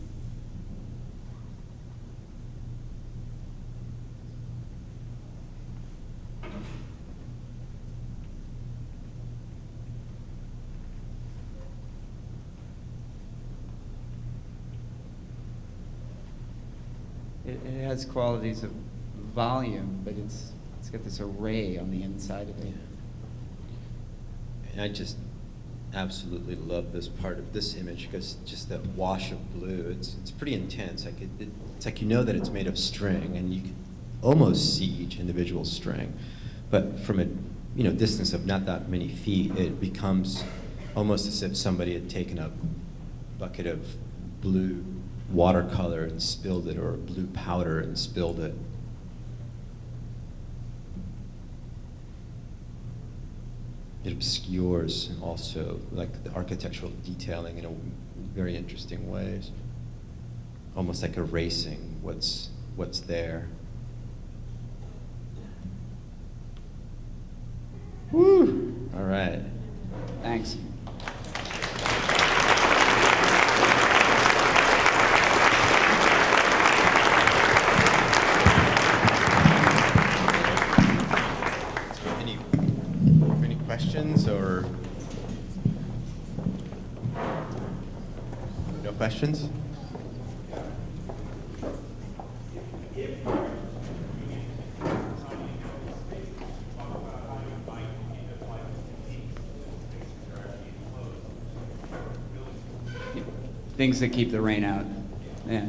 It has qualities of volume, but it's got this array on the inside of it. And I just absolutely love this part of this image because just that wash of blue, it's pretty intense. Like it's like you know that it's made of string, and you can almost see each individual string, but from a distance of not that many feet, it becomes almost as if somebody had taken a bucket of blue watercolor and spilled it, or blue powder and spilled it. It obscures also like the architectural detailing in a very interesting ways, almost like erasing what's there. Woo! All right. Thanks. Any questions or no questions? Things that keep the rain out. Yeah.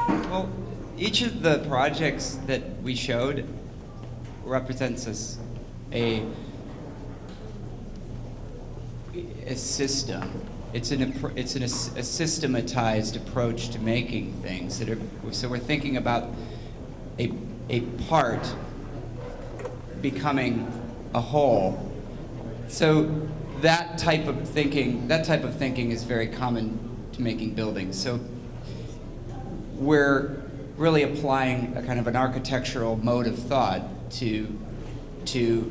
Well, each of the projects that we showed represents a system. It's a systematized approach to making things so we're thinking about a part becoming a whole. So that type of thinking is very common to making buildings. So we're really applying a kind of an architectural mode of thought to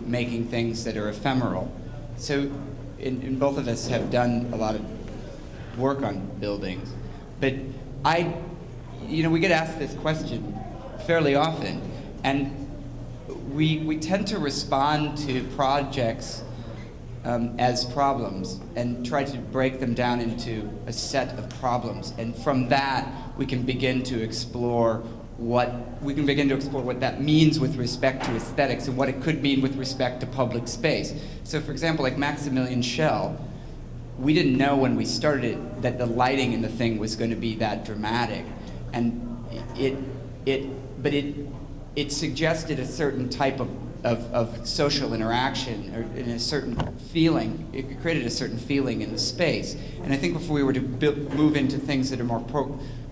making things that are ephemeral. So in both of us have done a lot of work on buildings, but we get asked this question fairly often, and we tend to respond to projects as problems and try to break them down into a set of problems, and from that we can begin to explore what that means with respect to aesthetics and what it could mean with respect to public space. So for example, like Maximilian Schell, we didn't know when we started it that the lighting in the thing was going to be that dramatic, and it suggested a certain type of social interaction, or in a certain feeling. It created a certain feeling in the space. And I think if we were to move into things that are more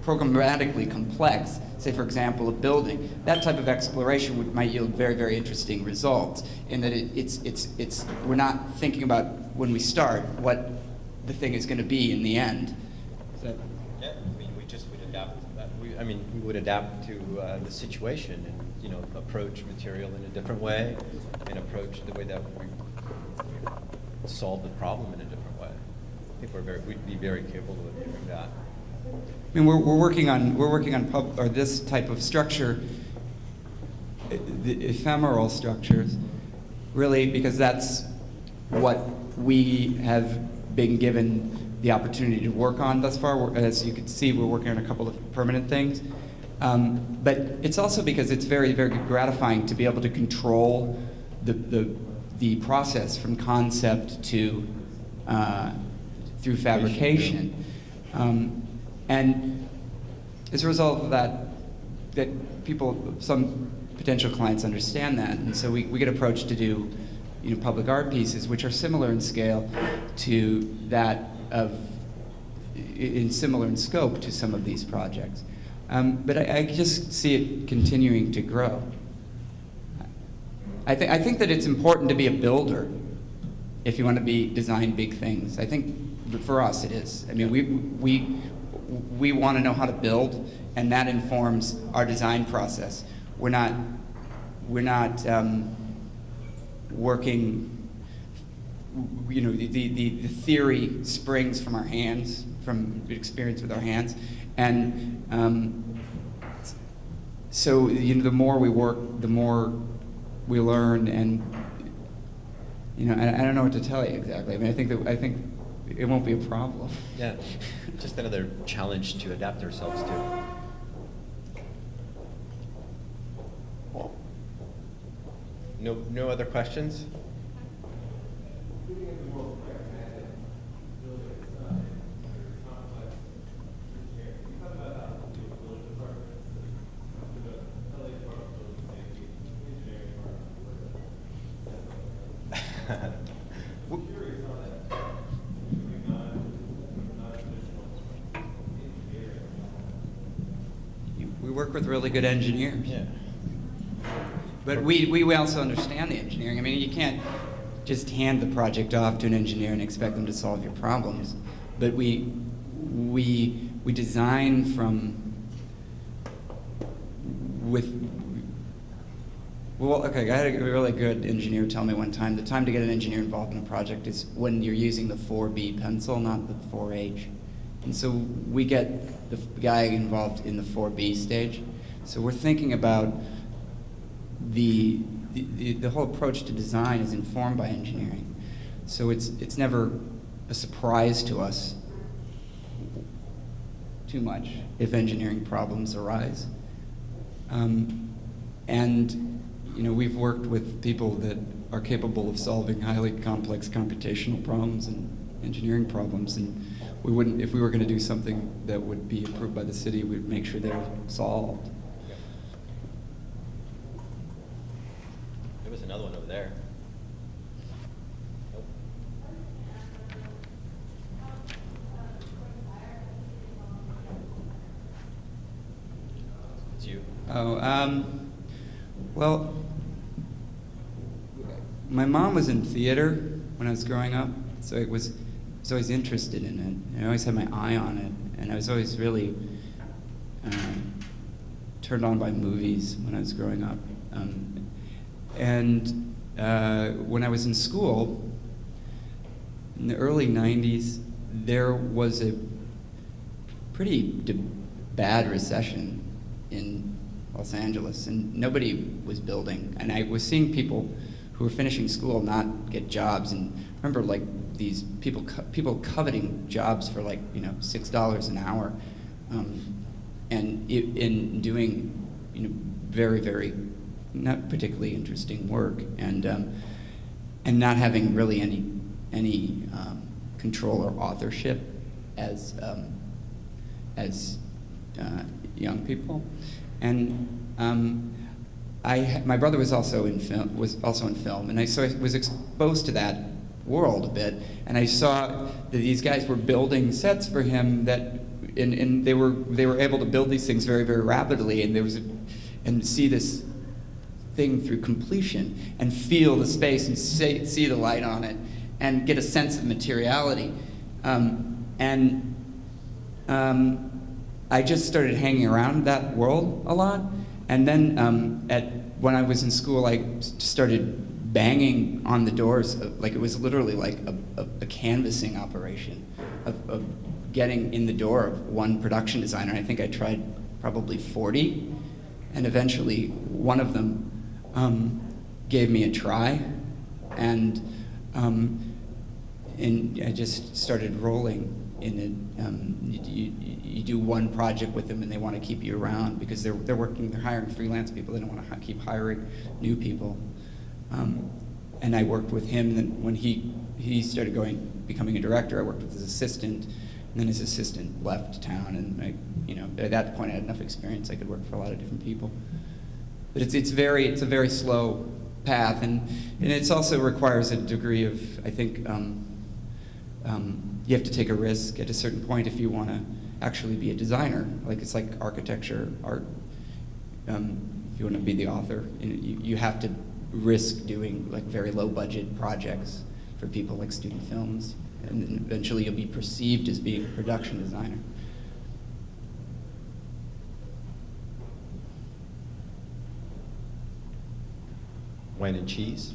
programmatically complex, say for example a building, that type of exploration might yield very, very interesting results, in that we're not thinking about when we start what the thing is going to be in the end. Yeah, I mean, we would adapt to that. We would adapt to the situation and approach material in a different way, and approach the way that we solve the problem in a different way. I think we'd be very capable of doing that. I mean, we're working on this type of structure, the ephemeral structures, really because that's what we have been given the opportunity to work on thus far. As you can see, we're working on a couple of permanent things. But it's also because it's very, very gratifying to be able to control the process from concept to through fabrication. And as a result of that some potential clients understand that, and so we get approached to do public art pieces, which are similar in scale to that similar in scope to some of these projects. But I just see it continuing to grow. I think that it's important to be a builder if you want to design big things. I think for us it is. I mean, we want to know how to build, and that informs our design process. We're not working. The theory springs from our hands, from experience with our hands, and so the more we work, the more we learn, and I don't know what to tell you exactly. I mean, I think it won't be a problem. Yeah, just another challenge to adapt ourselves to. No other questions? We work with really good engineers. Yeah. But we also understand the engineering. I mean, you can't just hand the project off to an engineer and expect them to solve your problems. But we design I had a really good engineer tell me one time, the time to get an engineer involved in a project is when you're using the 4B pencil, not the 4H. And so we get the guy involved in the 4B stage. So we're thinking about the whole approach to design is informed by engineering. So it's never a surprise to us too much if engineering problems arise. And we've worked with people that are capable of solving highly complex computational problems and engineering problems, and we wouldn't, if we were going to do something that would be approved by the city, we'd make sure they're solved. There was another one over there. Nope. It's you. Well, my mom was in theater when I was growing up, so I was always interested in it. I always had my eye on it, and I was always really turned on by movies when I was growing up. And when I was in school, in the early 90s, there was a pretty bad recession in Los Angeles, and nobody was building. And I was seeing people who were finishing school not get jobs, and I remember like these people coveting jobs for like $6 an hour, and in doing very, very not particularly interesting work, and not having really any control or authorship as young people. And my brother was also in film, and so I was exposed to that world a bit, and I saw that these guys were building sets for him and they were able to build these things very, very rapidly, and see this thing through completion and feel the space and see the light on it and get a sense of materiality. I just started hanging around that world a lot, and then when I was in school, I started banging on the doors, like it was literally like a canvassing operation of getting in the door of one production designer. I think I tried probably 40, and eventually one of them gave me a try, and I just started rolling in it. You do one project with them, and they want to keep you around because they're hiring freelance people. They don't want to keep hiring new people. And I worked with him. And then when he started becoming a director, I worked with his assistant. And then his assistant left town, and at that point I had enough experience. I could work for a lot of different people. But it's a very slow path, and it also requires a degree of, I think, you have to take a risk at a certain point if you want to actually be a designer. Like it's like architecture, art. If you want to be the author, you have to risk doing like very low budget projects for people like student films, and then eventually you'll be perceived as being a production designer. Wine and cheese.